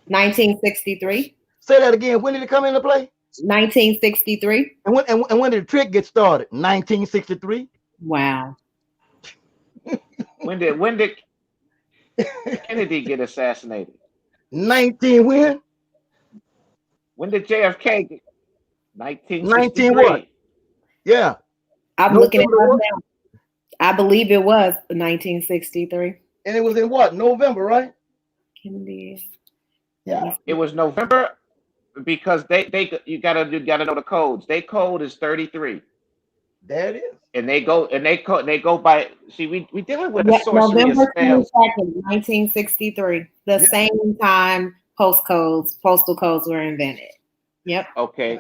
1963. Say that again. When did it come into play? 1963. And when did the trick get started? 1963. Wow. When did Kennedy get assassinated? 19 when? When did JFK get 19 what? 1963? Yeah. I'm looking it November up what? now. I believe it was 1963. And it was in what? November, right? Kennedy. Yeah. It was November because they you gotta know the codes. They code is 33. There it is. And they go by see we dealing with a Yeah, sorcery of November spells. 22nd, 1963. The Yeah. same time postal codes were invented. Yep. Okay,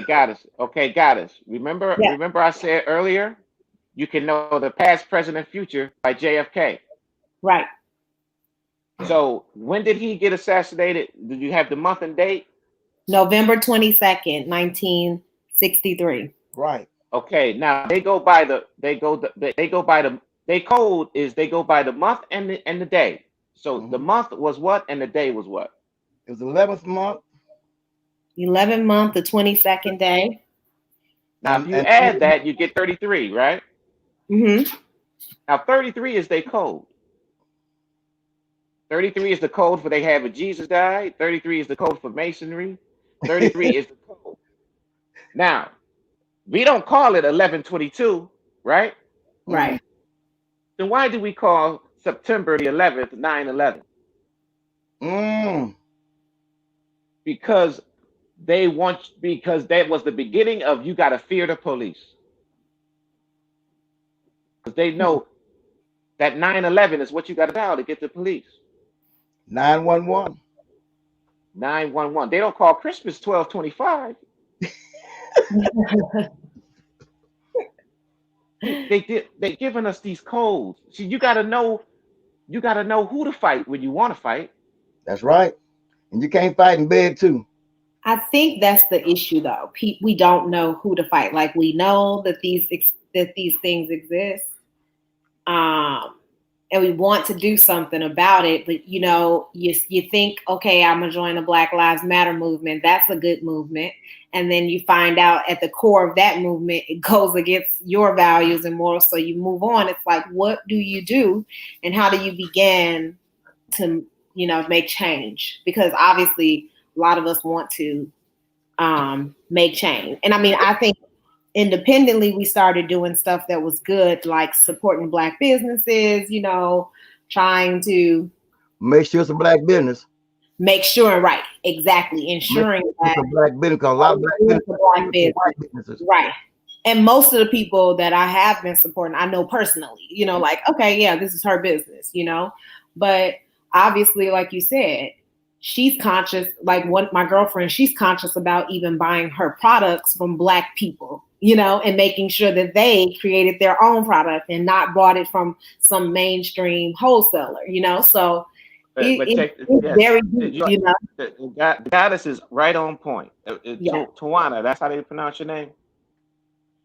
got us. Okay, got us. Yeah. Remember I said earlier, you can know the past, present, and future by JFK. Right. So when did he get assassinated? Did you have the month and date? November 22nd, 1963. Right. Okay, now they go by the they code is they go by the month and the day. So the month was what and the day was what? It was the 11th month. 11th month, the 22nd day. Now if you add that, you get 33, right? Mm-hmm. Now 33 is their code. 33 is the code for they have a Jesus died. 33 is the code for masonry. 33 is the code. Now, we don't call it 11/22, right? Right. Then why do we call September the 11th 9/11? Because because that was the beginning of you got to fear the police. Because they know that 9/11 is what you got to dial to get the police. 911. 911. They don't call Christmas 12/25. They giving us these codes. See, you gotta know who to fight when you want to fight. That's right. And you can't fight and beg too. I think that's the issue, though. We don't know who to fight. Like, we know that these things exist, and we want to do something about it. But you think, okay, I'm gonna join the Black Lives Matter movement. That's a good movement, and then you find out at the core of that movement, it goes against your values and morals. So you move on. It's like, what do you do, and how do you begin to make change? Because obviously a lot of us want to make change. And I mean, I think independently we started doing stuff that was good, like supporting Black businesses, trying to Make sure it's a Black business. make sure, right, exactly, ensuring that it's a Black business, because a lot of Black businesses. Right. And most of the people that I have been supporting, I know personally, like, okay, yeah, this is her business, but obviously, like you said, she's conscious, like my girlfriend, she's conscious about even buying her products from Black people, and making sure that they created their own product and not bought it from some mainstream wholesaler, so it's very deep, The goddess is right on point. Yeah. Tawana, that's how they pronounce your name?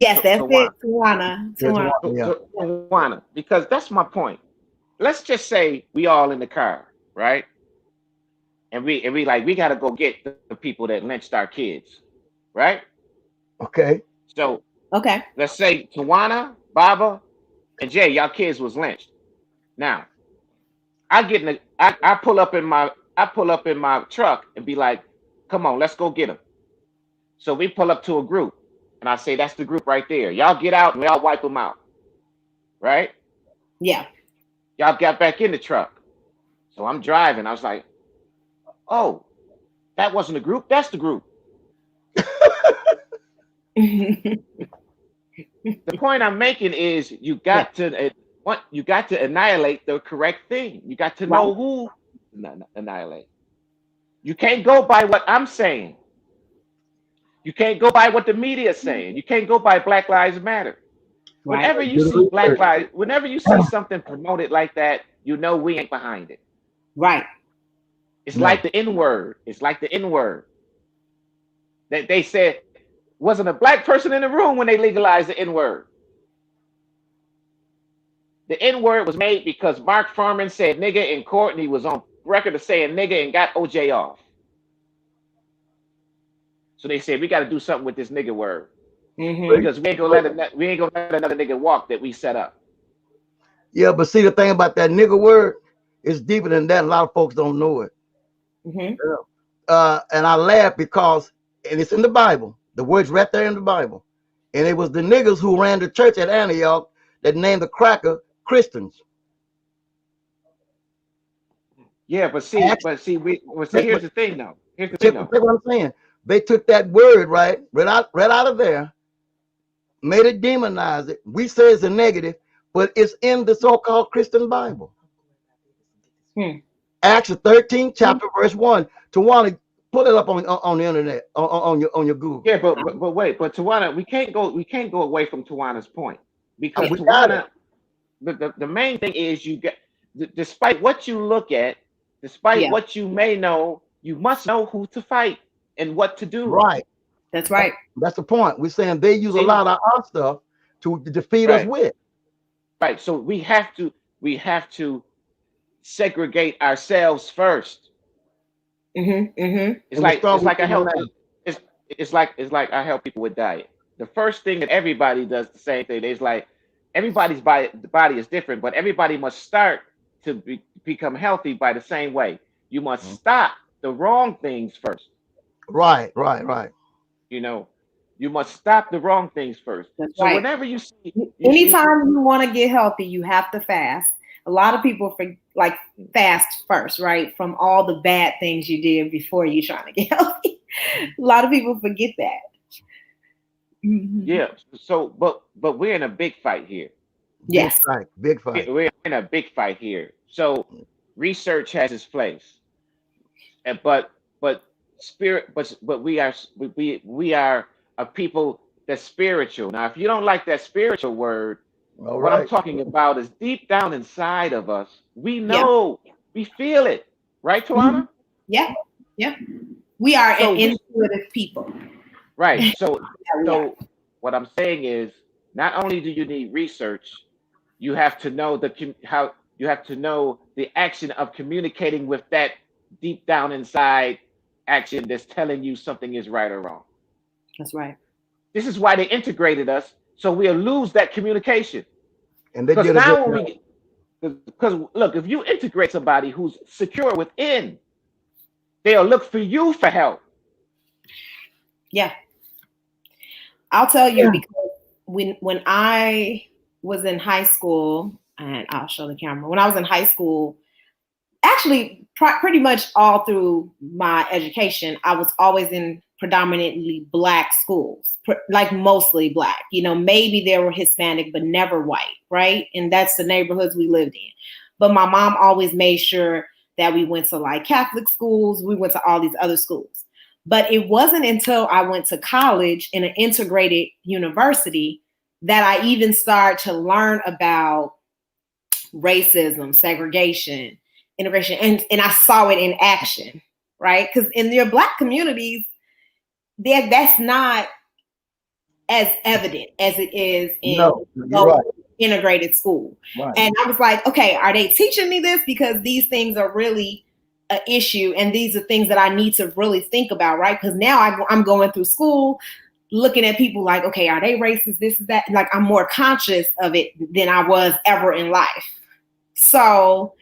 Yes, that's it, Tawana. Tawana, because that's my point. Let's just say we all in the car, right? And we got to go get the people that lynched our kids, right? Okay. So okay, let's say Tawana, Baba, and Jay, y'all kids was lynched. Now, I pull up in my truck and be like, come on, let's go get them. So we pull up to a group, and I say, that's the group right there. Y'all get out and we all wipe them out, right? Yeah. Y'all got back in the truck. So I'm driving. I was like, oh, that wasn't a group. That's the group. The point I'm making is you got to annihilate the correct thing. You got to know who annihilate. You can't go by what I'm saying. You can't go by what the media is saying. You can't go by Black Lives Matter. Whenever you see whenever you see something promoted like that, we ain't behind it. Right. It's like the N-word. It's like the N-word. That they said wasn't a Black person in the room when they legalized the N-word. The N-word was made because Mark Furman said nigga in court, and he was on record of saying nigga and got OJ off. So they said we got to do something with this nigga word, because we ain't gonna let another nigga walk that we set up. Yeah, but see, the thing about that nigga word is deeper than that. A lot of folks don't know it. And I laugh because, and it's in the Bible. The word's right there in the Bible. And it was the niggas who ran the church at Antioch that named the cracker Christians. Yeah, but see, here's the thing though. Here's the thing though. That's what I'm saying. They took that word right out of there, made it demonize it. We say it's a negative, but it's in the so-called Christian Bible. Acts 13, chapter verse 1. Tawana, put it up on the internet, on your Google. Yeah, but wait, but Tawana, we can't go away from Tawana's point, because Tawana, the main thing is you get, despite what you look at, despite what you may know, you must know who to fight and what to do. Right. That's right. That's the point. We're saying they use a lot of our stuff to defeat us with. Right. So we have to segregate ourselves first. It's like I help. It's like I help people with diet. The first thing that everybody does the same thing. It's like everybody's body is different, but everybody must start to become healthy by the same way. You must stop the wrong things first. Right. You must stop the wrong things first. That's so right. Whenever you see, anytime you want to get healthy, you have to fast. A lot of people fast first, right? From all the bad things you did before you trying to get healthy. A lot of people forget that. Yeah. So, but we're in a big fight here. Yes. Big fight. We're in a big fight here. So research has its place, but we are a people that's spiritual. Now, if you don't like that spiritual word, All What I'm right. talking about is deep down inside of us, we Yeah. know, we feel it, right, Tawana? Yeah. Yeah. We are an So we, intuitive people. right. Yeah, we are. So what I'm saying is, not only do you need research, you have to know how you have to know the action of communicating with that deep down inside action that's telling you something is right or wrong. That's right. This is why they integrated us, so we'll lose that communication. And they Because did a good now when job. we, because look, if you integrate somebody who's secure within, they'll look for you for help. Yeah. I'll tell you, because when I was in high school, and I'll show the camera. When I was in high school, actually pretty much all through my education, I was always in predominantly Black schools, like mostly Black. You know, maybe there were Hispanic, but never white, right? And that's the neighborhoods we lived in. But my mom always made sure that we went to like Catholic schools, we went to all these other schools. But it wasn't until I went to college in an integrated university that I even started to learn about racism, segregation, integration, and I saw it in action, right? Because in your Black communities, that's not as evident as it is in right. integrated school. Right. And I was like, okay, are they teaching me this? Because these things are really an issue, and these are things that I need to really think about, right? Because now I'm going through school looking at people like, okay, are they racist? This is that. Like, I'm more conscious of it than I was ever in life. So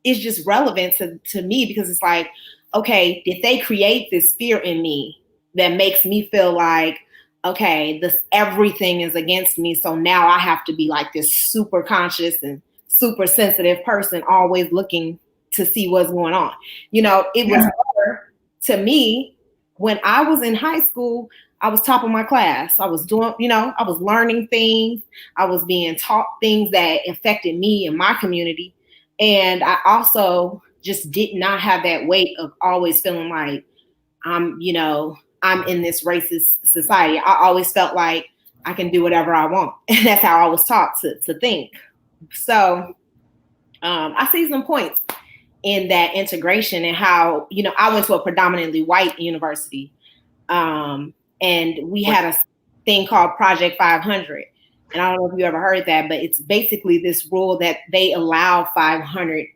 it's just relevant to me, because it's like, okay, did they create this fear in me that makes me feel like, okay, this everything is against me, so now I have to be like this super conscious and super sensitive person, always looking to see what's going on. You know, it was better to me when I was in high school. I was top of my class. I was doing, I was learning things. I was being taught things that affected me and my community. And I also just did not have that weight of always feeling like I'm in this racist society. I always felt like I can do whatever I want. And that's how I was taught to think. So I see some points in that integration, and how, I went to a predominantly white university. And we had a thing called Project 500. And I don't know if you ever heard that, but it's basically this rule that they allow 500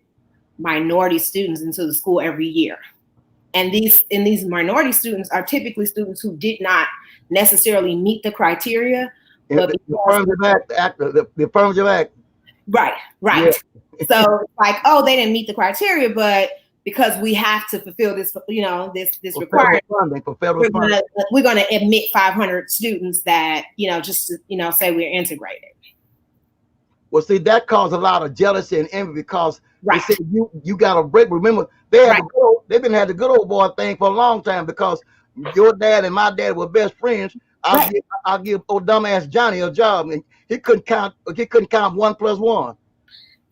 minority students into the school every year. And these minority students are typically students who did not necessarily meet the criteria. But the Affirmative Act. Right. Yeah. So like, oh, they didn't meet the criteria, but because we have to fulfill this, this requirement, we're going to admit 500 students that, just to, say we're integrated. Well, see, that caused a lot of jealousy and envy, because they said you got a break. Remember, they've been had the good old boy thing for a long time, because your dad and my dad were best friends. I'll give old dumbass Johnny a job, and he couldn't count 1 + 1.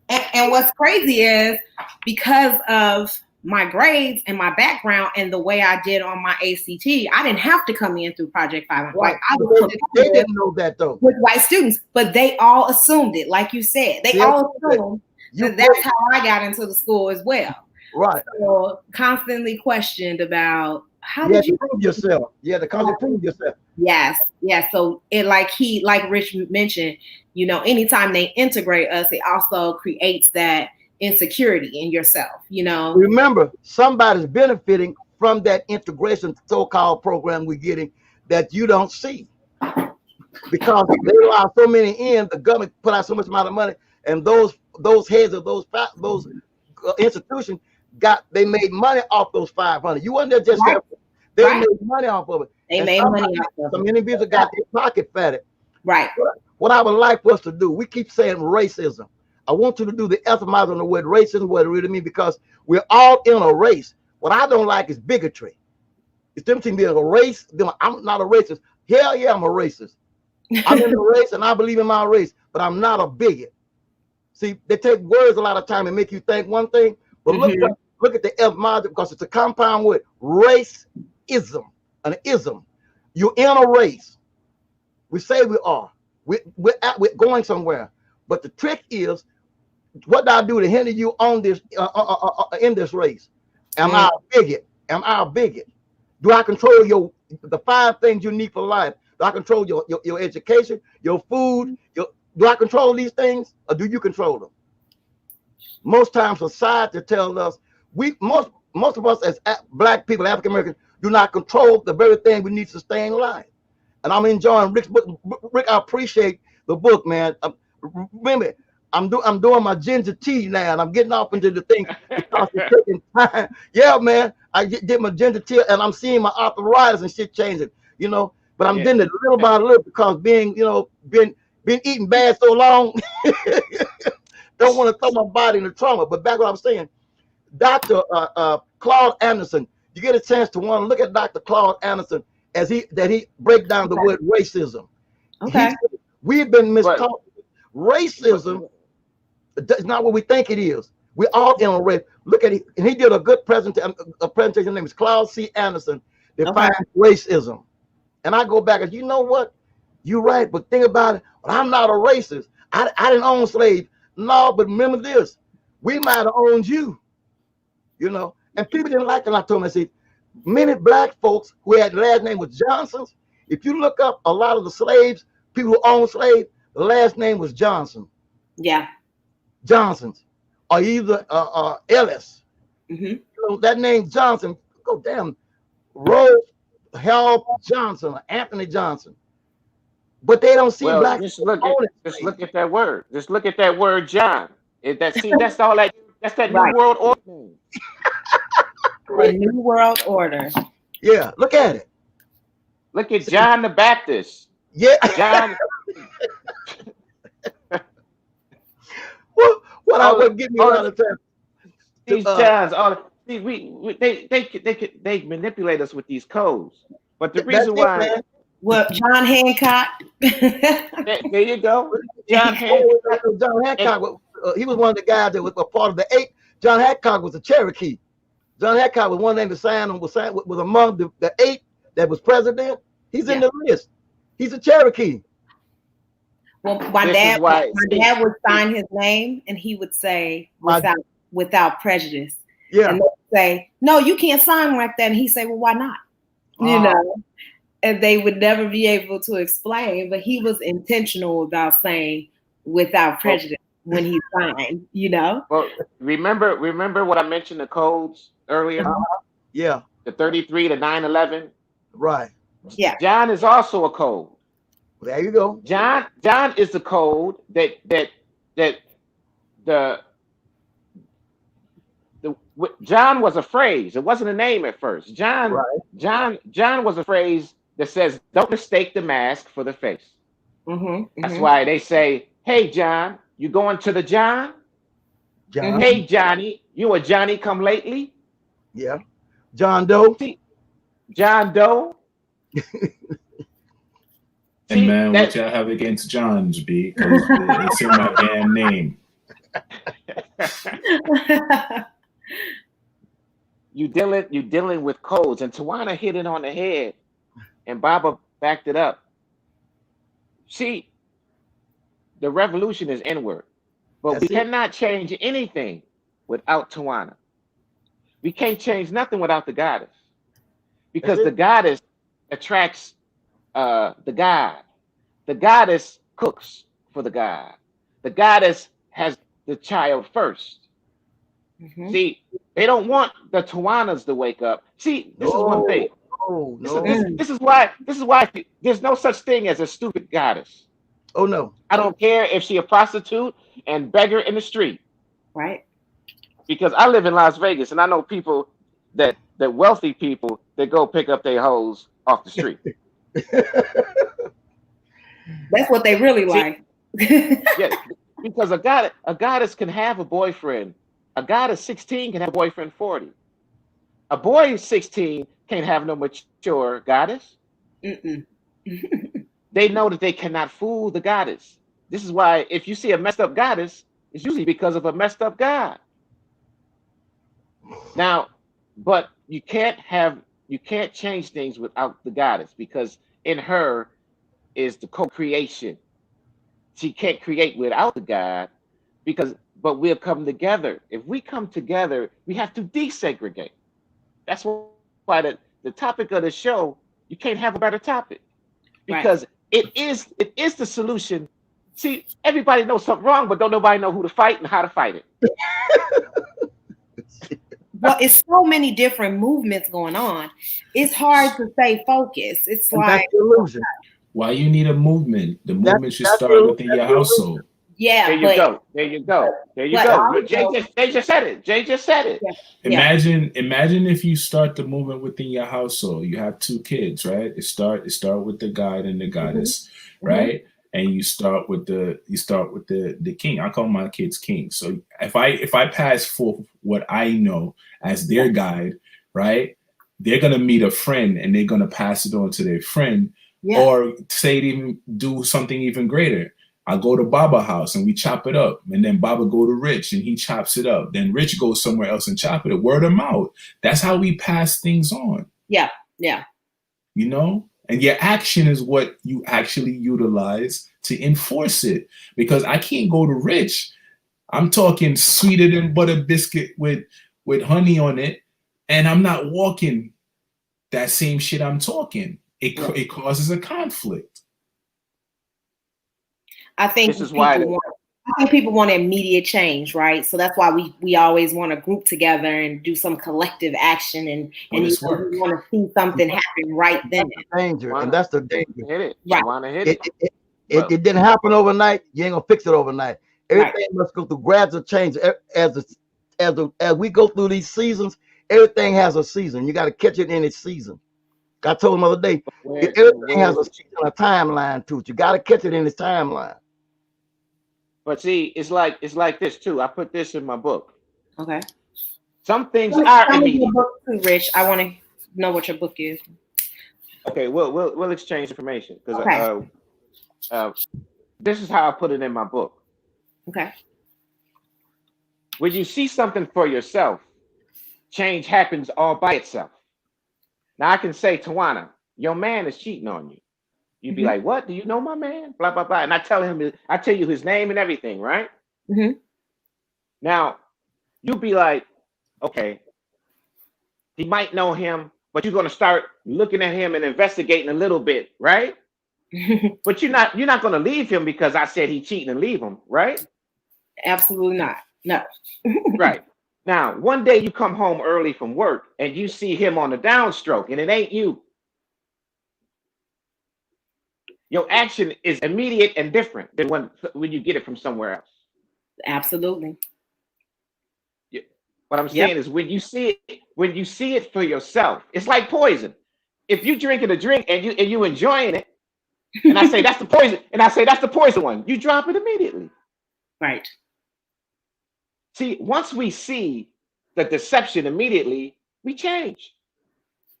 And what's crazy is, because of my grades and my background and the way I did on my ACT, I didn't have to come in through Project 500. Right. Like, they didn't know that though. With white students, but they all assumed it, like you said. They all assumed that's how I got into the school as well. Right. So constantly questioned about how did you prove yourself? Yeah, to constantly prove yourself. Yes. Yeah. So it like Rich mentioned, anytime they integrate us, it also creates that insecurity in yourself, Remember, somebody's benefiting from that integration so-called program we're getting that you don't see. Because they allow so many in, the government put out so much amount of money, and those heads of those institutions they made money off those 500. You wasn't there just they made money off of it. They made money off of it. Some individuals got their pocket fatted. Right. What I would like for us to do, we keep saying racism. I want you to do the etymology on the word racism, what it really means, because we're all in a race. What I don't like is bigotry. It's different between being a race. I'm not a racist. Hell yeah, I'm a racist. I'm in the race and I believe in my race, but I'm not a bigot. See, they take words a lot of time and make you think one thing, but look at the etymology, because it's a compound word. Racism, an ism. You're in a race. We say we are. we're going somewhere. But the trick is, what do I do to hinder you on this in this race? Am I a bigot? Am I a bigot? Do I control the 5 things you need for life? Do I control your education, your food? Do I control these things, or do you control them? Most times, society tells us most of us as black people, African Americans, do not control the very thing we need to sustain life. And I'm enjoying Rick's book. Rick, I appreciate the book, man. Remember, I'm doing my ginger tea now, and I'm getting off into the thing because it's taking time. Yeah, man, I did my ginger tea, and I'm seeing my arthritis and shit changing, you know. But I'm getting it little by little because been eating bad so long, don't want to throw my body in the trauma. But back what I'm saying, Dr. Claude Anderson, you get a chance to want to look at Dr. Claude Anderson as he break down the word racism. Okay. We've been mistaught. Racism is not what we think it is. We're all in a race. Look at it. And he did a good presentation. A presentation. His name is Claude C. Anderson. Defines racism. And I go back and you know what? You're right. But think about it. Well, I'm not a racist. I didn't own slaves. No, but remember this. We might have owned you. You know. And people didn't like it. And I told them, I said, many black folks who had the last name was Johnson's. If you look up a lot of the slaves, people who owned slaves, the last name was Johnson. Yeah. Johnson's. Or either Ellis. Mm-hmm. You know, that name Johnson, go damn, Rose Harold Johnson or Anthony Johnson. But they don't see black just people. Look at that word. Just look at that word, John. That's all that. That's that New World Order. The New World Order. Yeah, look at it. Look at John the Baptist. Yeah. John. What I would give me a lot of time. These Johns, they manipulate us with these codes. But the reason why. Well, John Hancock. There you go. John Hancock. John Hancock, he was one of the guys that was a part of the 8. John Hancock was a Cherokee. John Hancock was one name to sign was among the 8 that was president. He's in the list. He's a Cherokee. Well, my dad would sign his name, and he would say without prejudice. Yeah. And they would say, no, you can't sign like that. And he'd say, well, why not? You know. And they would never be able to explain, but he was intentional about saying without prejudice when he signed, you know. Well, remember what I mentioned, the codes earlier? Yeah. The 33 to 9/11. Right. Yeah. John is also a code. There you go. John is the code that John was a phrase. It wasn't a name at first. John was a phrase that says, "Don't mistake the mask for the face." Mm-hmm, That's why they say, "Hey, John, you going to the John? Hey, Johnny, you a Johnny come lately?" Yeah. John Doe. See, John Doe. And man, what y'all have against Johns, B? Because it's in my damn name. You dealing with codes, and Tawana hit it on the head, and Baba backed it up. See, the revolution is inward, but we cannot change anything without Tawana. We can't change nothing without the goddess, because the goddess attracts the god. The goddess cooks for the god. The goddess has the child first. Mm-hmm. See, they don't want the Tawanas to wake up. See, this is one thing. This is why there's no such thing as a stupid goddess. Oh no. I don't care if she a prostitute and beggar in the street. Right. Because I live in Las Vegas and I know people that wealthy people that go pick up their hoes off the street. That's what they really like. Yeah, because a goddess can have a boyfriend. A goddess 16 can have a boyfriend 40. A boy 16 can't have no mature goddess. They know that they cannot fool the goddess. This is why if you see a messed up goddess, it's usually because of a messed up god. Now, but you can't change things without the goddess, because in her is the co-creation. she can't create without the God, but we'll come together. If we come together, we have to desegregate. That's why the topic of the show, you can't have a better topic, Right. because it is the solution. See, everybody knows something wrong, but don't nobody know who to fight and how to fight it. Well, it's so many different movements going on. It's hard to stay focused. It's And that's like, the illusion. Why you need a movement? The movement should That's start the- within that's your the household. yeah, There you go. There you go. There you but go. also- Jay just said it. Jay just said it. yeah. Imagine if you start the movement within your household. You have 2 kids, right? It start with the God and the goddess, right? And you start with the king. I call my kids king. So if I pass for what I know as their guide, right? They're gonna meet a friend and they're gonna pass it on to their friend, or say it even do something even greater. I go to Baba house and we chop it up, and then Baba go to Rich and he chops it up. Then Rich goes somewhere else and chop it up. Word of mouth. That's how we pass things on. Yeah. You know, and your action is what you actually utilize to enforce it. Because I can't go to Rich. I'm talking sweeter than butter biscuit with honey on it, and I'm not walking that same shit I'm talking. It causes a conflict. I think This is why people want immediate change, right? So that's why we always want to group together and do some collective action, and we want to see something happen right then. That's the danger, and that's the danger. Hit it. Right. You want to hit it. It didn't happen overnight. You ain't gonna fix it overnight. Everything must go through gradual change. As we go through these seasons, everything has a season. You got to catch it in its season. I told him the other day, everything has a season, a timeline to it. You got to catch it in its timeline. But see, it's like this too. I put this in my book. Okay. Some things are immediate. Your book too, Rich. I want to know what your book is. Okay, we'll exchange information, because this is how I put it in my book. Okay. When you see something for yourself, change happens all by itself. Now I can say, Tawana, your man is cheating on you. You'd be like, what? Do you know my man? Blah, blah, blah. And I tell you his name and everything, right? Now, you'd be like, okay, he might know him, but you're going to start looking at him and investigating a little bit, right? But you're not going to leave him because I said he cheating and leave him, right? Absolutely not. No. Right. Now, one day you come home early from work and you see him on the downstroke and it ain't you. Your action is immediate and different than when you get it from somewhere else. Absolutely. What I'm saying is when you see it for yourself, it's like poison. If you drinking a drink and you enjoying it, and I say that's the poison, and I say that's the poison one, you drop it immediately. Right. See, once we see the deception immediately, we change.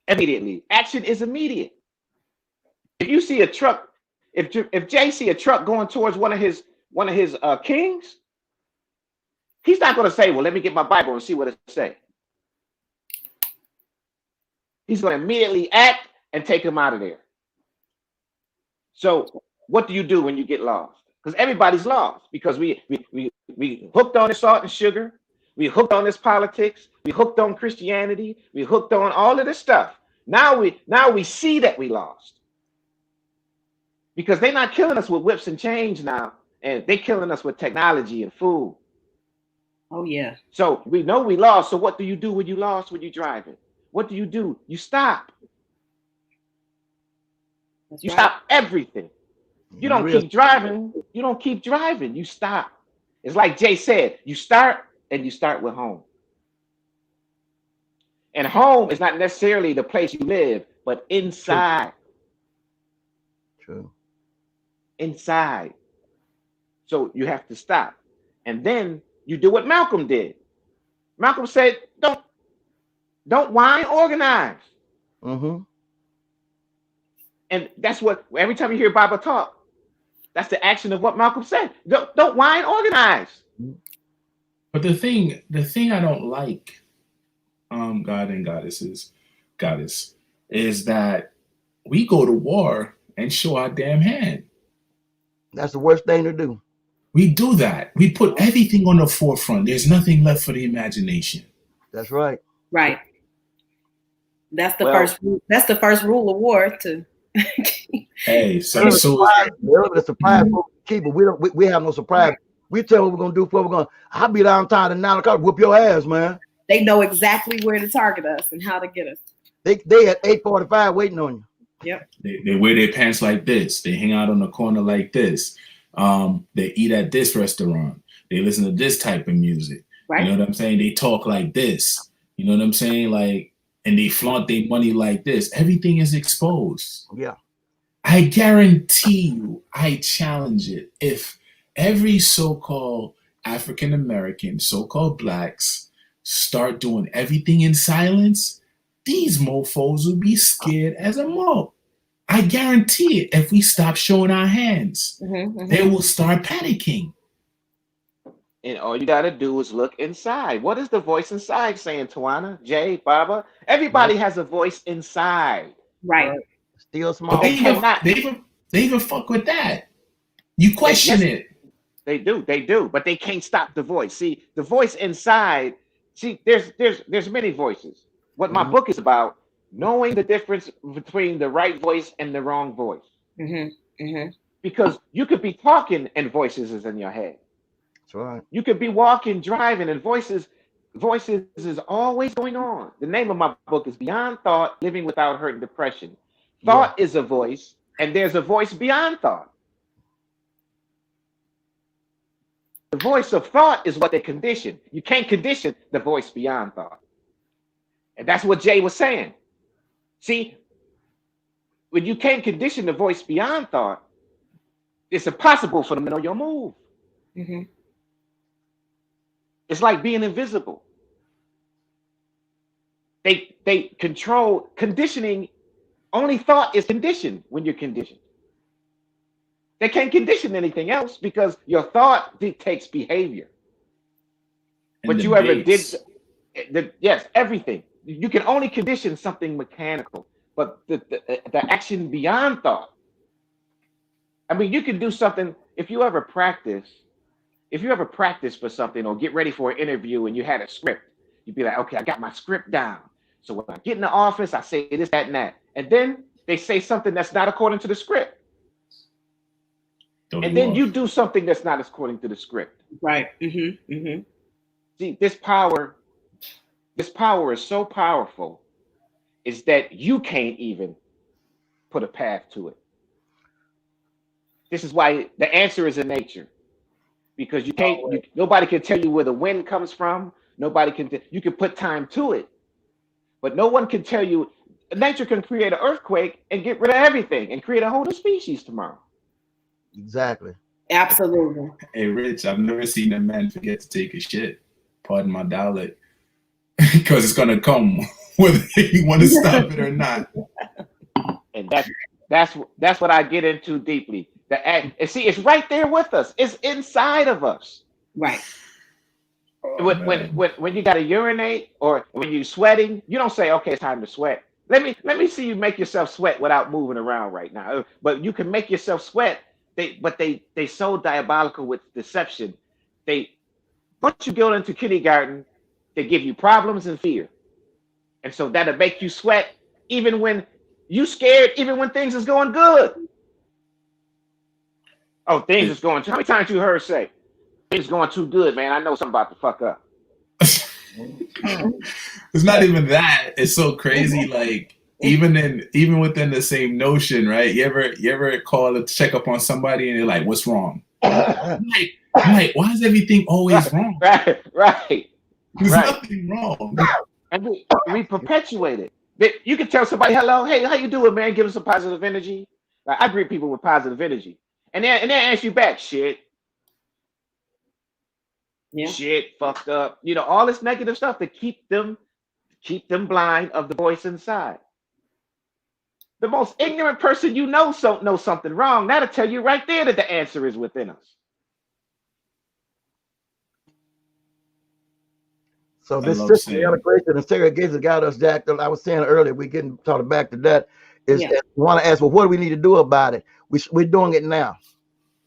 Immediately. Action is immediate. If you see a truck, if Jay see a truck going towards one of his kings, he's not going to say, well, let me get my Bible and see what it says. He's going to immediately act and take him out of there. So what do you do when you get lost? Because everybody's lost, because we hooked on this salt and sugar. We hooked on this politics. We hooked on Christianity. We hooked on all of this stuff. Now we see that we lost. Because they're not killing us with whips and chains now, and they're killing us with technology and food. Oh, yeah. So we know we lost. So what do you do when you lost, when you're driving? What do? You stop. You stop everything. You don't keep driving. You don't keep driving. You stop. It's like Jay said, you start, and you start with home. And home is not necessarily the place you live, but inside. True. Inside. So you have to stop. And then you do what Malcolm did. Malcolm said, don't whine, organize. And that's what, every time you hear Bible talk, that's the action of what Malcolm said. Don't whine, organize. But the thing I don't like, God and goddess, is that we go to war and show our damn hand. That's the worst thing to do. We do that. We put everything on the forefront. There's nothing left for the imagination. That's right. Right. That's the Well, first. That's the first rule of war. To Hey, so The surprise Mhm. folks keep it. We have no surprise. We tell what we're gonna do. What we're gonna. I'll be downtown at 9 o'clock. Whoop your ass, man. they know exactly where to target us and how to get us. They at 8:45 waiting on you. Yep. They wear their pants like this. They hang out on the corner like this. They eat at this restaurant. They listen to this type of music. Right. You know what I'm saying? They talk like this. You know what I'm saying? Like, and they flaunt their money like this. Everything is exposed. Yeah. I guarantee you, I challenge it. If every so-called African American, so-called blacks, start doing everything in silence, these mofos will be scared as a mo. I guarantee it. If we stop showing our hands, they will start panicking. And all you got to do is look inside. What is the voice inside saying, Tawana, Jay, Baba? Everybody has a voice inside. Right. Still small. But they even fuck with that. You question it. They do, but they can't stop the voice. See, the voice inside. See, there's many voices. What my book is about, knowing the difference between the right voice and the wrong voice. Because you could be talking and voices is in your head. That's right. You could be walking, driving, and voices is always going on. The name of my book is Beyond Thought: Living Without Hurt and Depression. Thought is a voice, and there's a voice beyond thought. The voice of thought is what they condition. You can't condition the voice beyond thought. And that's what Jay was saying. See, when you can't condition the voice beyond thought, it's impossible for them to know your move. It's like being invisible. They control conditioning. Only thought is conditioned when you're conditioned. They can't condition anything else because your thought dictates behavior. What you ever did, yes, everything. You can only condition something mechanical, but the action beyond thought. I mean, you can do something if you ever practice for something or get ready for an interview and you had a script, you'd be like, okay, I got my script down. So when I get in the office, I say this, that, and that. And then they say something that's not according to the script. And then you do something that's not according to the script. Right. See, this power is so powerful, is that you can't even put a path to it. This is why the answer is in nature. Because you can't, nobody can tell you where the wind comes from. Nobody can, you can put time to it. But no one can tell you, nature can create an earthquake and get rid of everything and create a whole new species tomorrow. Exactly. Absolutely. Hey, Rich, I've never seen a man forget to take a shit. Pardon my dialect. Because it's going to come whether you want to stop it or not. And that's what I get into deeply. And see, it's right there with us. It's inside of us. Right. When you got to urinate or when you're sweating, you don't say, okay, it's time to sweat. Let me see you make yourself sweat without moving around right now. But you can make yourself sweat. They so diabolical with deception. Once you go into kindergarten, they give you problems and fear. And so that'll make you sweat even when you scared, even when things is going good. Oh, things is going too. How many times you heard say, things going too good, man? I know something about to fuck up. It's not even that. It's so crazy. Like even within the same notion, right? You ever call to check up on somebody and they're like, "What's wrong?" I'm like, why is everything always wrong? Right. There's nothing wrong. And we perpetuate it. You can tell somebody, "Hello, hey, how you doing, man? Give them some positive energy." I greet people with positive energy, and then ask you back, shit. Yeah. Shit, fucked up. You know, all this negative stuff to keep them blind of the voice inside. The most ignorant person you know knows something wrong. That'll tell you right there that the answer is within us. So this system, integration and segregation got us jacked up. I was saying earlier, we getting talking back to that. You want to ask, well, what do we need to do about it? We're doing it now.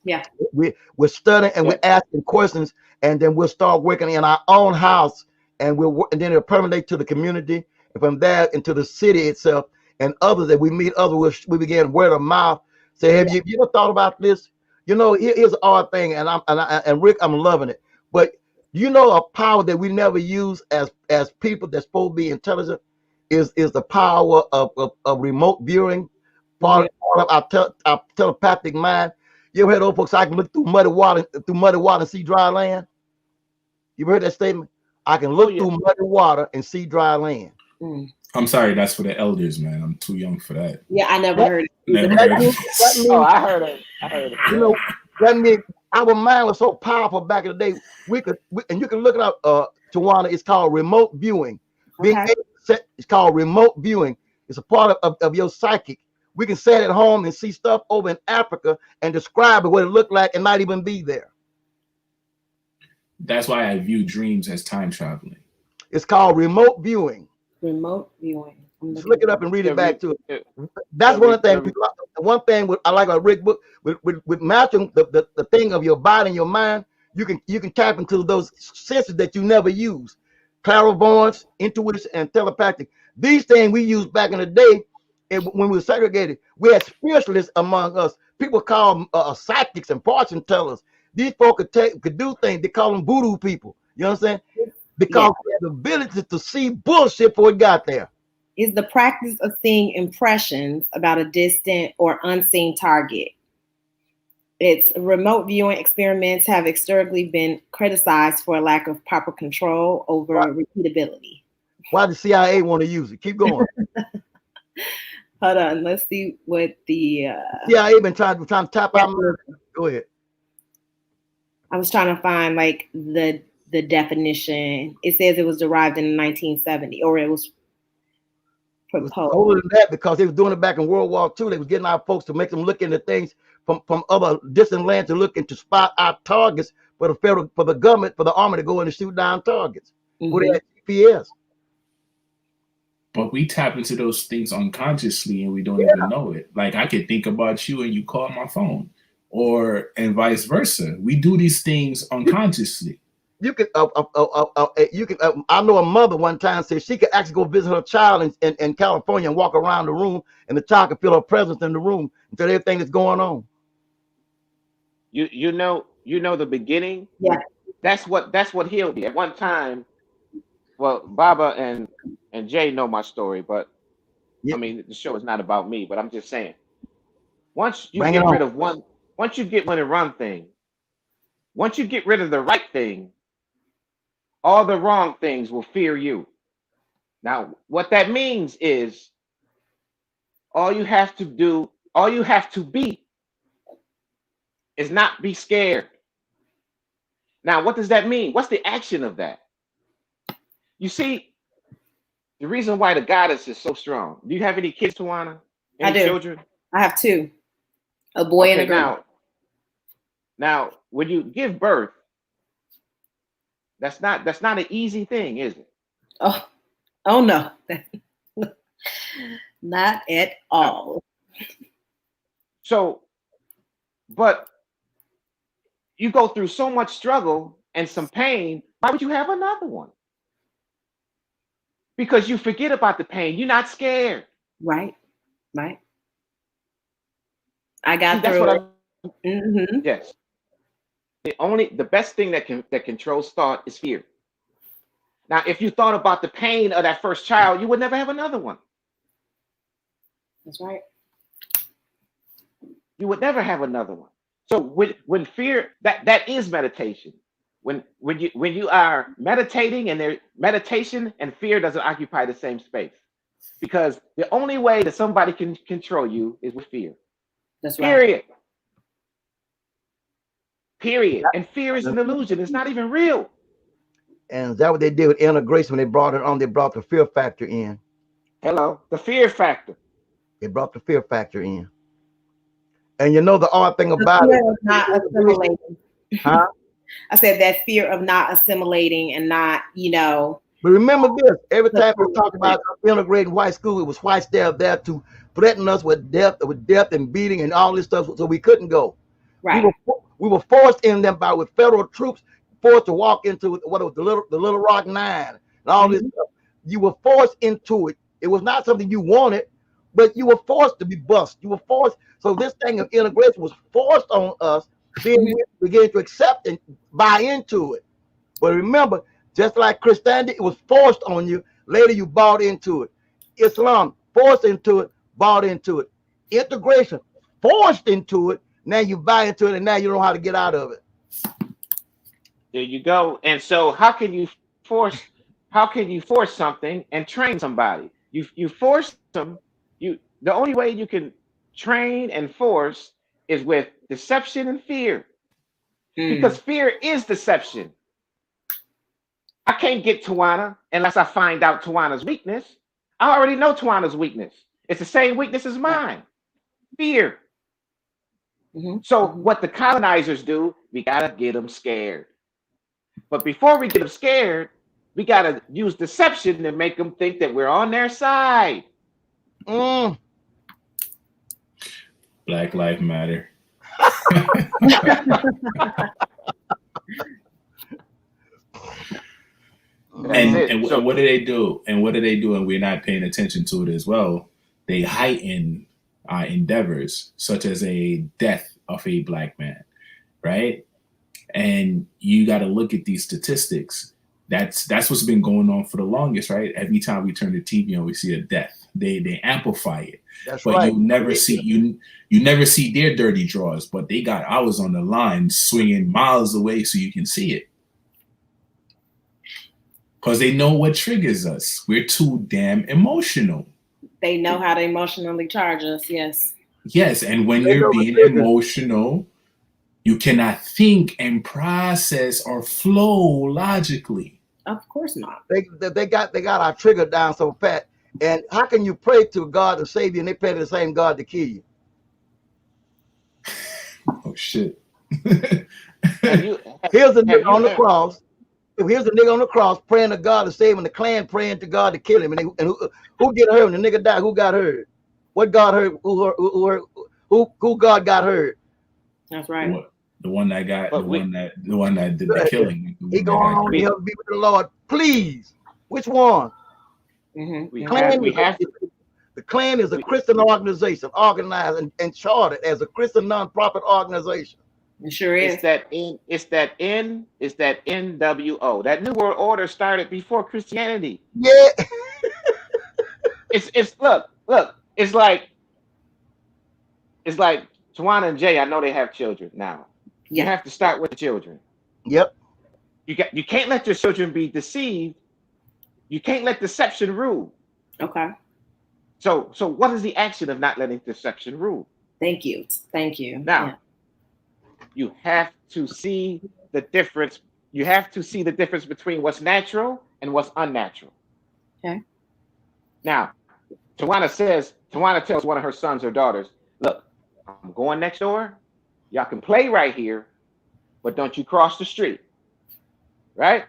Yeah. We're studying and we're asking questions, and then we'll start working in our own house, and and then it'll permeate to the community, and from there into the city itself, and others that we meet. Others we begin word of mouth. Say, have you ever thought about this? You know, here's an odd thing, and Rick, I'm loving it. But you know, a power that we never use as people that's supposed to be intelligent is the power of remote viewing, part of our telepathic mind. You ever heard those folks? I can look through muddy water and see dry land. You ever heard that statement? I can look through muddy water and see dry land. I'm sorry, that's for the elders, man. I'm too young for that. Yeah, I never heard it. Never heard it. Oh, I heard it. I heard it. You know, that means our mind was so powerful back in the day. And you can look it up, Tawana. It's called remote viewing. It's called remote viewing. It's a part of your psychic. We can sit at home and see stuff over in Africa and describe it, what it looked like, and not even be there. That's why I view dreams as time traveling. It's called remote viewing. Remote viewing. Just look it up and read it back to it. That's one of the things. One thing I like about Rick book with matching the thing of your body and your mind. You can tap into those senses that you never use: clairvoyance, intuition, and telepathic. These things we used back in the day. When we were segregated, we had spiritualists among us. People call them psychics and fortune tellers. These folk could do things. They call them voodoo people. You understand? Because they have the ability to see bullshit before it got there. Is the practice of seeing impressions about a distant or unseen target. Its remote viewing experiments have historically been criticized for a lack of proper control over repeatability. Why the CIA want to use it? Keep going. Hold on, let's see what the CIA been trying to tap out. Go ahead. I was trying to find like the definition. It says it was derived in 1970, or it was proposed. Older than that, because they were doing it back in World War II. They was getting our folks to make them look into things from other distant lands to look into spot our targets for the government, for the army to go in and shoot down targets. Who they had GPS. But we tap into those things unconsciously and we don't even know it. Like I could think about you and you call my phone, and vice versa. We do these things unconsciously. You can, I know a mother one time said she could actually go visit her child in California and walk around the room, and the child could feel her presence in the room and tell everything that's going on. You know the beginning. Yeah, that's what healed me. At one time, well, Baba and Jay know my story, but I mean the show is not about me. But I'm just saying, once you get rid of one wrong thing, once you get rid of the right thing, all the wrong things will fear you. Now, what that means is all you have to be is not be scared. Now, what does that mean? What's the action of that? You see, the reason why the goddess is so strong. Do you have any kids, Tawana? Any children? I have two, a boy and a girl. Now, when you give birth, that's not an easy thing, is it? Oh no, not at all. So, but you go through so much struggle and some pain. Why would you have another one? Because you forget about the pain. You're not scared. Right. I got through it. Yes. The best thing that controls thought is fear. Now, if you thought about the pain of that first child, you would never have another one. That's right. You would never have another one. So when fear, that is meditation. When you are meditating, and meditation and fear doesn't occupy the same space, because the only way that somebody can control you is with fear. That's right. Period. And fear is an illusion. It's not even real. And is that what they did with integration when they brought it on? They brought the fear factor in. Hello, the fear factor. They brought the fear factor in. And you know the odd thing about it, not assimilating. Huh? I said that fear of not assimilating and not, But remember this: every time we talk about integrating white school, it was whites there to threaten us with death and beating and all this stuff, so we couldn't go. We Right. were we were forced in them by with federal troops, forced to walk into what was the Little Rock Nine and all this Mhm. stuff. You were forced into it. It was not something you wanted, but you were forced to be bust. You were forced. So this thing of integration was forced on us. Then Mhm. we began to accept and buy into it. But remember, just like Christianity, it was forced on you. Later, you bought into it. Islam, forced into it, bought into it. Integration, forced into it. Now you buy into it, and now you don't know how to get out of it. There you go. And so how can you force something and train somebody? You force them. The only way you can train and force is with deception and fear. Because Mm. fear is deception. I can't get Tawana unless I find out Tawana's weakness. I already know Tawana's weakness. It's the same weakness as Right. mine. Fear. Mhm. So Mhm. what the colonizers do, we gotta get them scared. But before we get them scared, we gotta use deception to make them think that we're on their side. Mm. Black Lives Matter. That's Mm. it. And So what do they do? And what do they do? And we're not paying attention to it as well. They heighten endeavors, such as a death of a black man, right? And you got to look at these statistics. That's what's been going on for the longest, right? Every time we turn the TV on, we see a death. They amplify it, That's but right. you never see their dirty draws. But they got ours on the line, swinging miles away, so you can see it because they know what triggers us. We're too damn emotional. They know how to emotionally charge us. Yes. Yes, and when They you're know the being trigger. emotional, you cannot think and process or flow logically. Of course not. They got our trigger down so fat. And how can you pray to God to save you and they pray to the same God to kill you? Oh shit. have you Here's a have nigga you on the cross. Here's a nigga on the cross praying to God to save him, and the clan praying to God to kill him. And who get hurt? When the nigga died, who got hurt? What God hurt? Who God got hurt? That's the right. one the one that got but the one that did the killing, the He one that going got on to killed. we help be with the Lord. Please, which one? Mhm. we Mhm. have Clan we is have the Klan is a we, Christian organization, organized and chartered as a Christian nonprofit organization. It sure it's is. that NWO. That New World Order started before Christianity. Yeah, It's look. It's like Tawana and Jay. I know they have children now. You Yeah. have to start with the children. yep. You can't let your children be deceived. You can't let deception rule. Okay. So what is the action of not letting deception rule? Thank you. Thank you. Now Yeah. you have to see the difference. You have to see the difference between what's natural and what's unnatural. Okay. Now, Tawana tells one of her sons or daughters, look, I'm going next door. Y'all can play right here, but don't you cross the street. Right?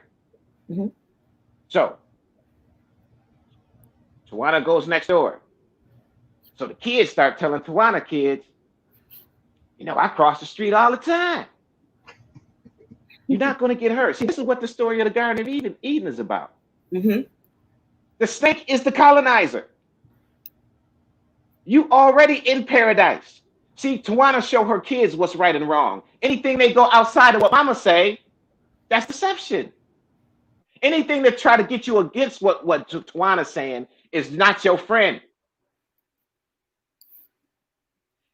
Mhm. So Tawana goes next door. So the kids start telling Tawana kids, I cross the street all the time. You're not going to get hurt. See, this is what the story of the Garden of Eden is about. Mhm. The snake is the colonizer. You already in paradise. See, Tawana show her kids what's right and wrong. Anything they go outside of what mama say, that's deception. Anything that try to get you against what Tawana's saying is not your friend.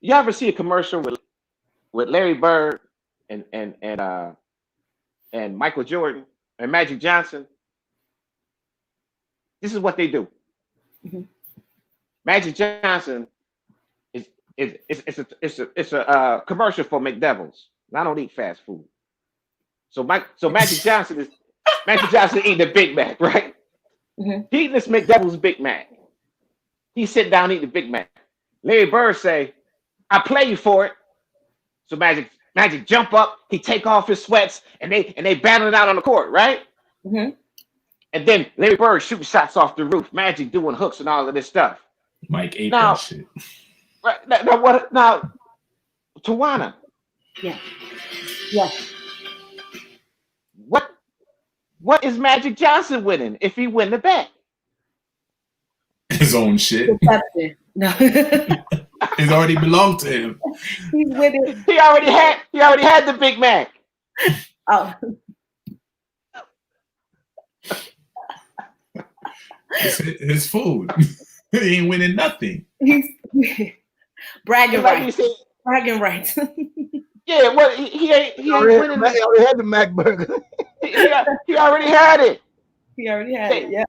You ever see a commercial with Larry Bird and Michael Jordan and Magic Johnson? This is what they do. Mhm. Magic Johnson it's a commercial for McDevils. And I don't eat fast food. So Magic Johnson eating a Big Mac, right? Mhm. He eating this McDevil's Big Mac. He sit down eating the Big Mac. Larry Bird say, I play you for it. So Magic jump up, he take off his sweats, and they battle it out on the court, right? Mhm. And then Larry Bird shooting shots off the roof, Magic doing hooks and all of this stuff. Mike ate that Now, shit. right, now what? Now, Tawana, Yeah. Yeah. What is Magic Johnson winning if he win the bet? His own shit. Deception. No. It's already belonged to him. He's winning. He already had the Big Mac. Oh. It's his food. He ain't winning nothing. He's bragging Like rights. you said, Bragging rights. yeah, well, he ain't winning. He already had the Mac burger. He already had it. He already had it. Yeah.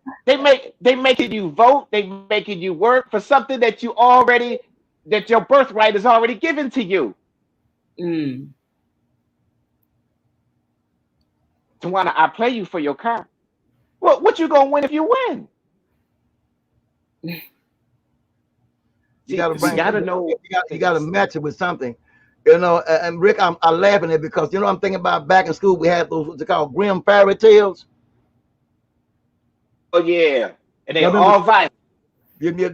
They making you vote. They making you work for something that your birthright is already given to you. Mm. Tawana, I play you for your car. Well, what you gonna win if you win? You got to bring. You gotta know. You got to match it with something. You know, and Rick, I'm laughing at it because you know I'm thinking about back in school we had those what's it called Grimm fairy tales. Oh yeah, and they all violent. You know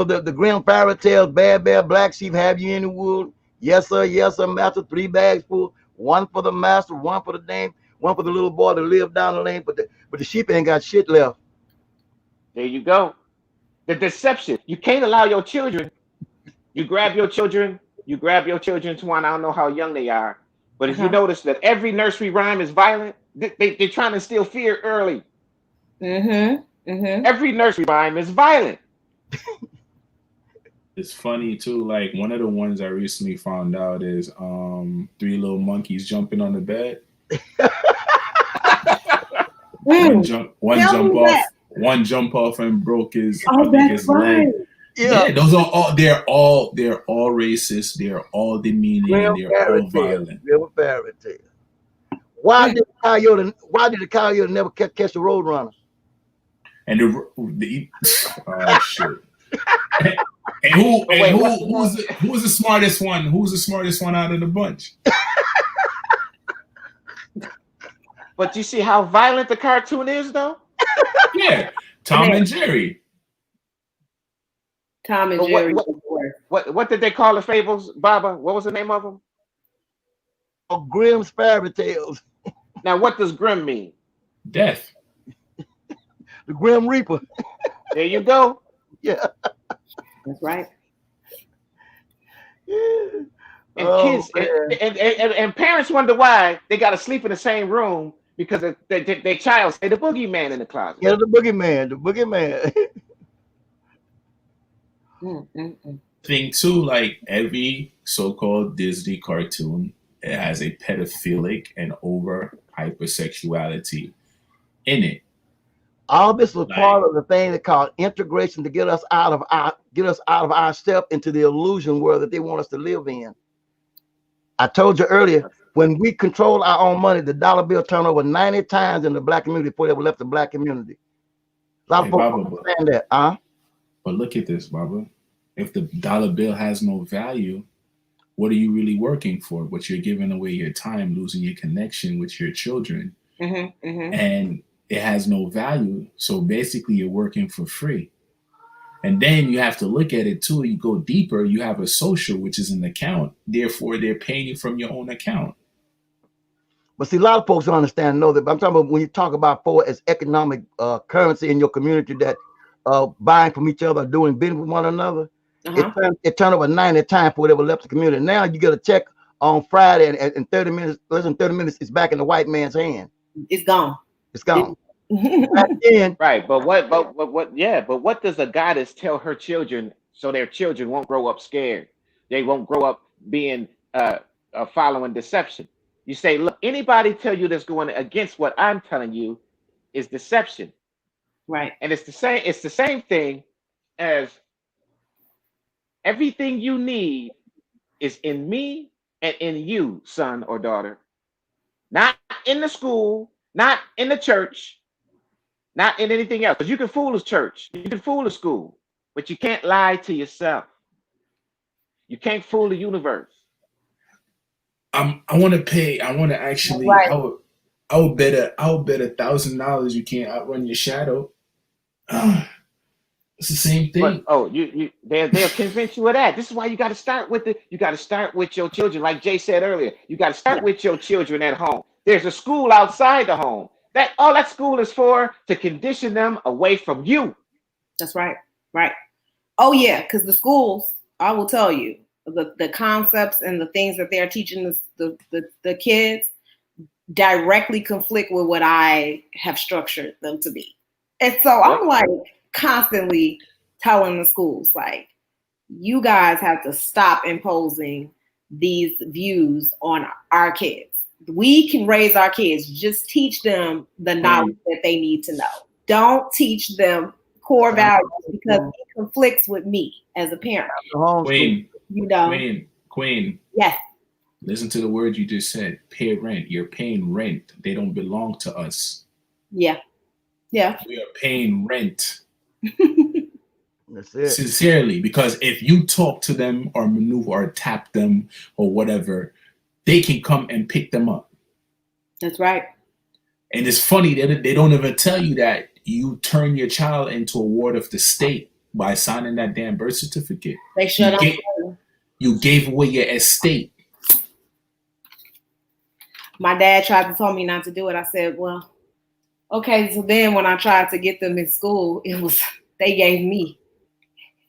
the Grimm fairy tales, Bad Bear, Black Sheep, Have You Any Wool? Yes sir, master. 3 bags full. One for the master, one for the dame, one for the little boy that lived down the lane. But the sheep ain't got shit left. There you go. The deception. You can't allow your children. You grab your children. Tawana. I don't know how young they are, but if you notice that every nursery rhyme is violent, they're trying to instill fear early. Every nursery rhyme is violent. It's funny too. Like one of the ones I recently found out is 3 little monkeys jumping on the bed. One jump off and broke his, his leg. Yeah, those are all. They're all racist. They're all demeaning. They're all violent. Fairy tale. Why did the coyote never catch the roadrunner? And oh shit. And who's the smartest one? Who's the smartest one out of the bunch? But you see how violent the cartoon is, though. Yeah, Tom and Jerry. Tom and Jerry. What did they call the fables, Baba? What was the name of them? Oh, Grimm's fairy tales. Now, what does Grimm mean? Death. The Grim Reaper. There you go. Yeah. That's right. And kids and parents wonder why they got to sleep in the same room because their child say the boogeyman in the closet. Yeah, the boogeyman. Thing too, like every so-called Disney cartoon, it has a pedophilic and over hypersexuality in it. All this was part of the thing they call integration to get us out of our step into the illusion world that they want us to live in. I told you earlier, when we control our own money, the dollar bill turned over 90 times in the black community before they ever left the black community. A lot of folks don't understand that, huh? But look at this, Baba. If the dollar bill has no value, what are you really working for? But you're giving away your time, losing your connection with your children. And it has no value. So basically you're working for free. And then you have to look at it too. You go deeper, you have a social, which is an account. Therefore, they're paying you from your own account. But see, a lot of folks don't understand, know that. But I'm talking about when you talk about for as economic currency in your community that buying from each other, doing business with one another, it turned over 90 times before they ever left the community. Now you get a check on Friday and in 30 minutes, less than 30 minutes, it's back in the white man's hand. It's gone. It's gone. Right, but what does a goddess tell her children so their children won't grow up scared? They won't grow up being following deception. You say, look, anybody tell you that's going against what I'm telling you is deception. Right. And it's the same thing as everything you need is in me and in you, son or daughter. Not in the school, not in the church, not in anything else. Because you can fool a church, you can fool a school, but you can't lie to yourself. You can't fool the universe. I want to actually, right. I would bet $1,000 you can't outrun your shadow. It's the same But thing. they'll convince you of that. This is why you got to start with you got to start with your children, like Jay said earlier. You got to start with your children at home. There's a school outside the home. That all that school is for to condition them away from you. That's right. Right. Oh yeah, because the schools, I will tell you, the concepts and the things that they're teaching the kids directly conflict with what I have structured them to be. And so Yep. I'm like constantly telling the schools, like, you guys have to stop imposing these views on our kids. We can raise our kids, just teach them the knowledge that they need to know. Don't teach them core values because it conflicts with me as a parent. Queen, You know? Queen. Yes. Listen to the word you just said. Pay rent. You're paying rent. They don't belong to us. Yeah. Yeah. We are paying rent. That's it. Sincerely, because if you talk to them or maneuver or tap them or whatever, they can come and pick them up. That's right. And it's funny that they don't even tell you that you turn your child into a ward of the state by signing that damn birth certificate. They shut up. You gave away your estate. My dad tried to tell me not to do it. I said, well, okay. So then when I tried to get them in school, they gave me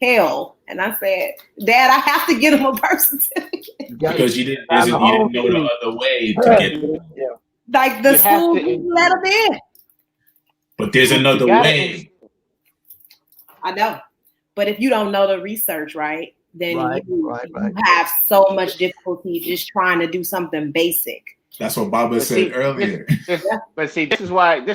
hell. And I said, Dad, I have to get them a birth certificate. Because you didn't know the other way to get them. Yeah. Like the school didn't let them in. But there's another way. I know. But if you don't know the research, right, then you right. have so much difficulty just trying to do something basic. That's what Baba said earlier. But see, this is why an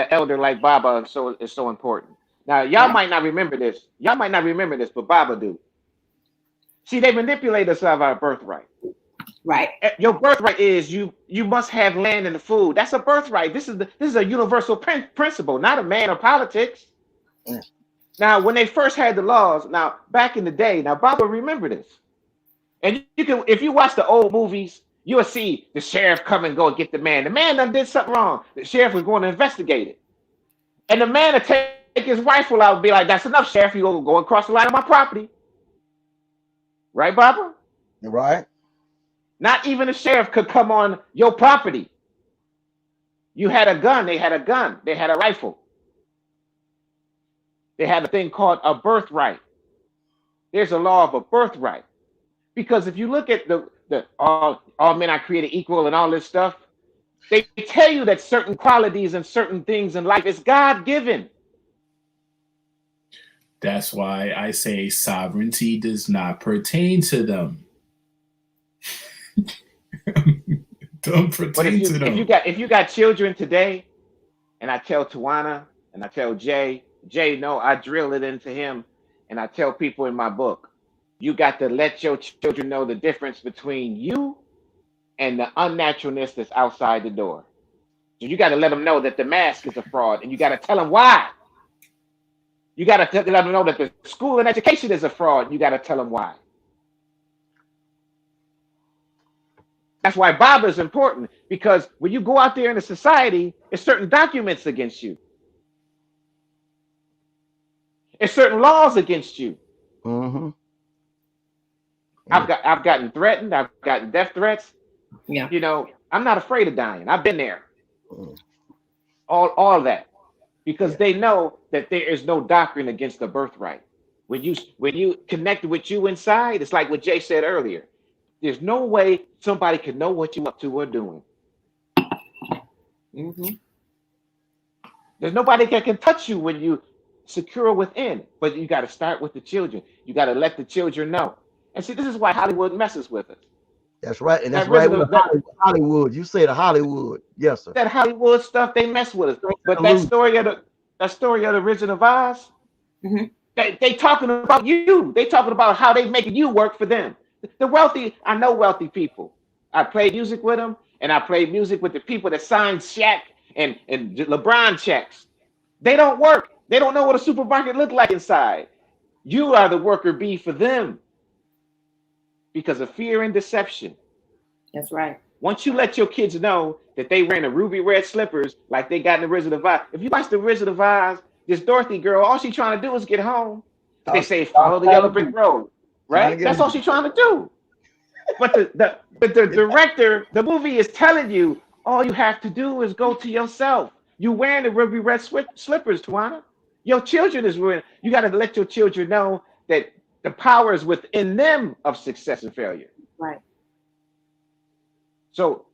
elder like Baba is so important. Now, y'all might not remember this. But Baba do. See, they manipulate us of our birthright. Right. Your birthright is you must have land and food. That's a birthright. This is a universal principle, not a man of politics. Yeah. Now, when they first had the laws, now back in the day, now Baba remember this. And you can, if you watch the old movies, you'll see the sheriff come and go and get the man. The man done did something wrong. The sheriff was going to investigate it. And the man would take his rifle out and be like, that's enough, sheriff. You go across the line of my property. Right, Baba? Right. Not even the sheriff could come on your property. You had a gun. They had a gun. They had a rifle. They had a thing called a birthright. There's a law of a birthright. Because if you look at the all men are created equal and all this stuff, they tell you that certain qualities and certain things in life is God-given. That's why I say sovereignty does not pertain to them. Don't pertain to them. If you got children today, and I tell Tawana and I tell Jay, no, I drill it into him, and I tell people in my book, you got to let your children know the difference between you and the unnaturalness that's outside the door. So you got to let them know that the mask is a fraud, and you got to tell them why. You got to let them know that the school and education is a fraud, and you got to tell them why. That's why Baba is important, because when you go out there in the society, there's certain documents against you. There's certain laws against you. Mm-hmm. I've gotten threatened. I've gotten death threats. Yeah. You know, I'm not afraid of dying. I've been there. All that. Because they know that there is no doctrine against the birthright. When you connect with you inside, it's like what Jay said earlier. There's no way somebody can know what you're up to or doing. Mm-hmm. There's nobody that can touch you when you secure within. But you got to start with the children. You got to let the children know. And see, this is why Hollywood messes with us. That's right. And that's right with Hollywood. You say the Hollywood. Yes, sir. That Hollywood stuff, they mess with us. But that story of the Wizard of Oz, mm-hmm. they talking about you. They talking about how they making you work for them. The wealthy, I know wealthy people. I played music with them, and I played music with the people that signed Shaq and LeBron checks. They don't work. They don't know what a supermarket look like inside. You are the worker bee for them because of fear and deception. That's right. Once you let your kids know that they wearing the ruby red slippers like they got in the Wizard of Oz. If you watch the Wizard of Oz, This Dorothy girl, all she trying to do is get home. But they say follow the yellow brick Trying road, to right? get That's all home. she's trying to do. But the director, the movie is telling you all you have to do is go to yourself. You wearing the ruby red slippers, Tawana. Your children is ruined. You got to let your children know that the power is within them of success and failure. Right. So,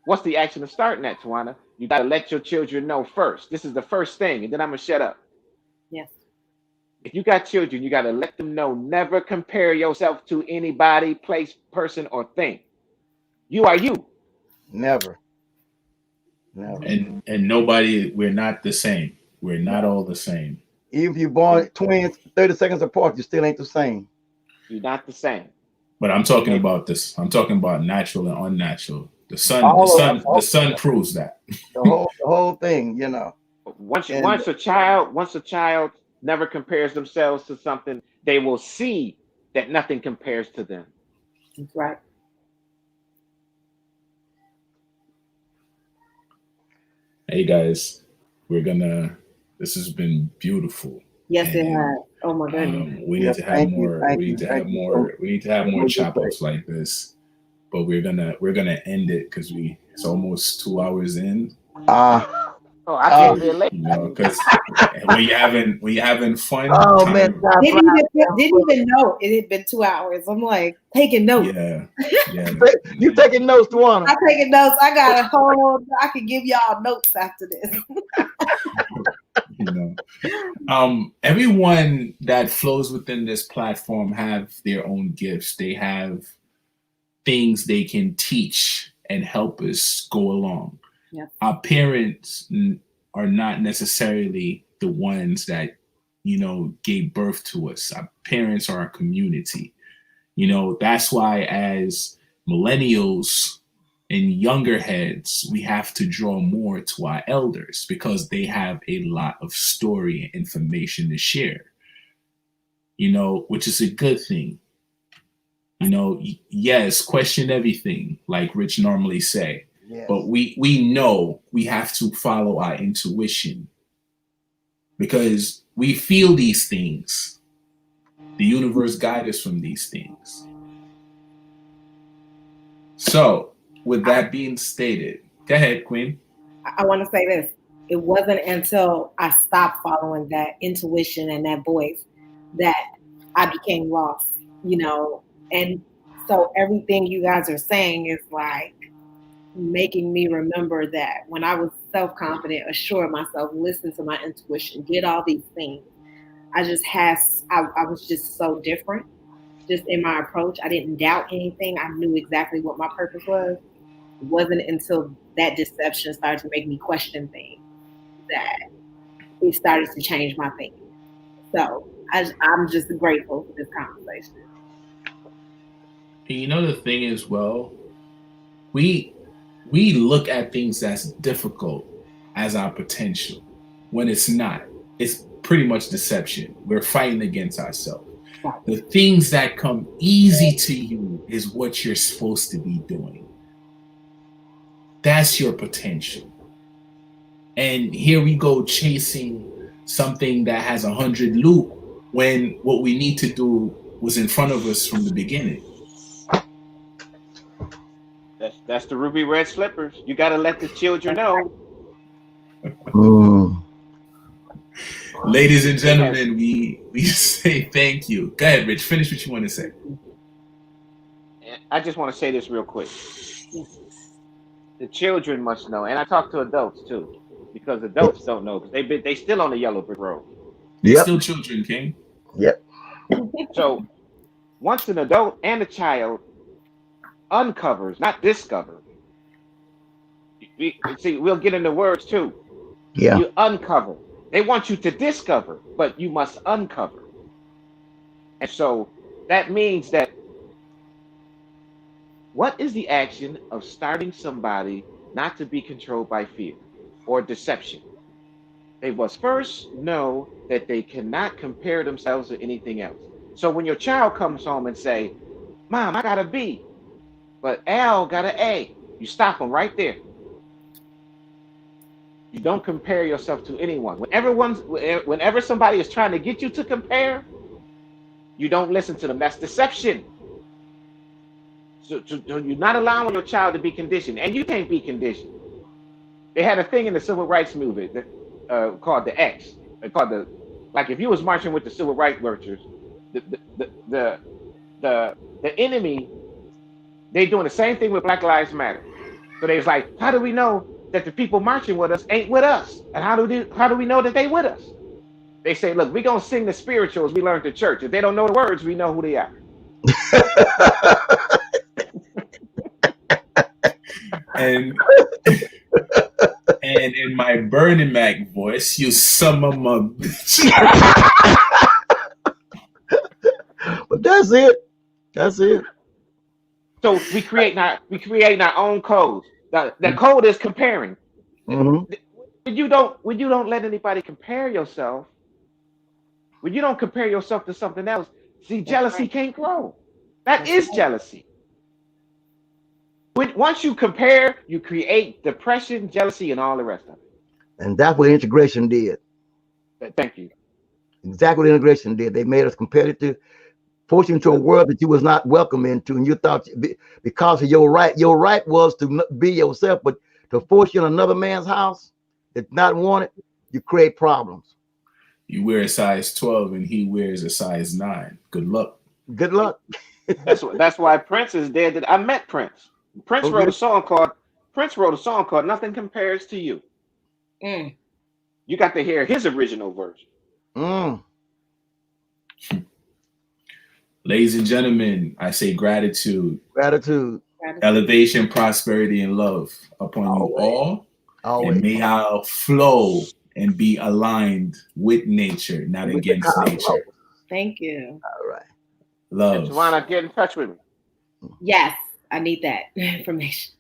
what's the action of starting that, Tawana? You got to let your children know first. This is the first thing, and then I'm gonna shut up. Yes. If you got children, you got to let them know never compare yourself to anybody, place, person, or thing. You are you. Never. Never. And nobody, we're not the same. We're not all the same. Even if you're born twins 30 seconds apart, you still ain't the same. You're not the same. But I'm talking And about this. I'm talking about natural and unnatural. The All of sun proves that. the whole thing, you know. once And once a child never compares themselves to something, they will see that nothing compares to them. That's right. Hey guys, this has been beautiful. Yes, it And has. Oh my goodness. we yeah, need to have thank you, more. thank We you, need to thank have you so more. We need to have more much. chop ups like this. But we're gonna end it because it's almost 2 hours in. Uh, Oh, I uh, came here late. You know, because when you're having fun, oh man, time. time Didn't even know it had been 2 hours. I'm like taking notes. Yeah, yeah. You taking notes, Tawana? I'm taking notes. I got a whole. I can give y'all notes after this. You know, everyone that flows within this platform have their own gifts. They have things they can teach and help us go along. Yeah. Our parents are not necessarily the ones that gave birth to us. Our parents are our community. That's why as millennials and younger heads, we have to draw more to our elders because they have a lot of story and information to share, which is a good thing. Yes, question everything, like Rich normally say, Yes. but we know we have to follow our intuition because we feel these things. The universe guides us from these things. So, with that being stated, go ahead, Queen. I want to say this. It wasn't until I stopped following that intuition and that voice that I became lost, and so everything you guys are saying is like making me remember that when I was self-confident, assured myself, listen to my intuition, did all these things. I was just so different just in my approach. I didn't doubt anything. I knew exactly what my purpose was. It wasn't until that deception started to make me question things that it started to change my thinking. So I'm just grateful for this conversation. And the thing is, well, we look at things as difficult as our potential when it's not. It's pretty much deception. We're fighting against ourselves. The things that come easy to you is what you're supposed to be doing. That's your potential. And here we go chasing something that has 100 loop when what we need to do was in front of us from the beginning. That's the ruby red slippers. You got to let the children know. Ladies and gentlemen, we say thank you. Go ahead, Rich. Finish what you want to say. I just want to say this real quick. The children must know, and I talk to adults too, because adults don't know because they still on the yellow brick road. Yep. Still children, King. Yep. So once an adult and a child uncovers, not discover. See, we'll get into words too. Yeah. You uncover. They want you to discover, but you must uncover. And so that means that what is the action of starting somebody not to be controlled by fear or deception? They must first know that they cannot compare themselves to anything else. So when your child comes home and say, "Mom, I got a B, but Al got an A," you stop them right there. You don't compare yourself to anyone. Whenever somebody is trying to get you to compare, you don't listen to them. That's deception. So you're not allowing your child to be conditioned, and you can't be conditioned. They had a thing in the civil rights movement that, called the X. They called like if you was marching with the civil rights workers, the the enemy, they doing the same thing with Black Lives Matter. So they was like, how do we know that the people marching with us ain't with us? And how do we know that they with us? They say, look, we gonna sing the spirituals we learned at church. If they don't know the words, we know who they are. And and in my Bernie Mac voice, you some of my bitch. But that's it. That's it. So we create our own codes. The code is comparing. Mm-hmm. When you don't let anybody compare yourself, when you don't compare yourself to something else, see, jealousy can't grow. That is jealousy. Once you compare, you create depression, jealousy, and all the rest of it. And that's what integration did. Thank you. Exactly what integration did. They made us competitive, forced you into a world that you was not welcome into, and you thought because of your right was to be yourself, but to force you in another man's house that's not wanted, you create problems. You wear a size 12 and he wears a size 9. Good luck. Good luck. That's why Prince is dead. I met Prince. Prince wrote a song called "Nothing Compares to You." Mm. You got to hear his original version. Mm. Ladies and gentlemen, I say gratitude, elevation, prosperity, and love upon you all. Always. And may our flow and be aligned with nature, not against nature. Thank you. All right. Love. Tawana, get in touch with me. Yes, I need that information.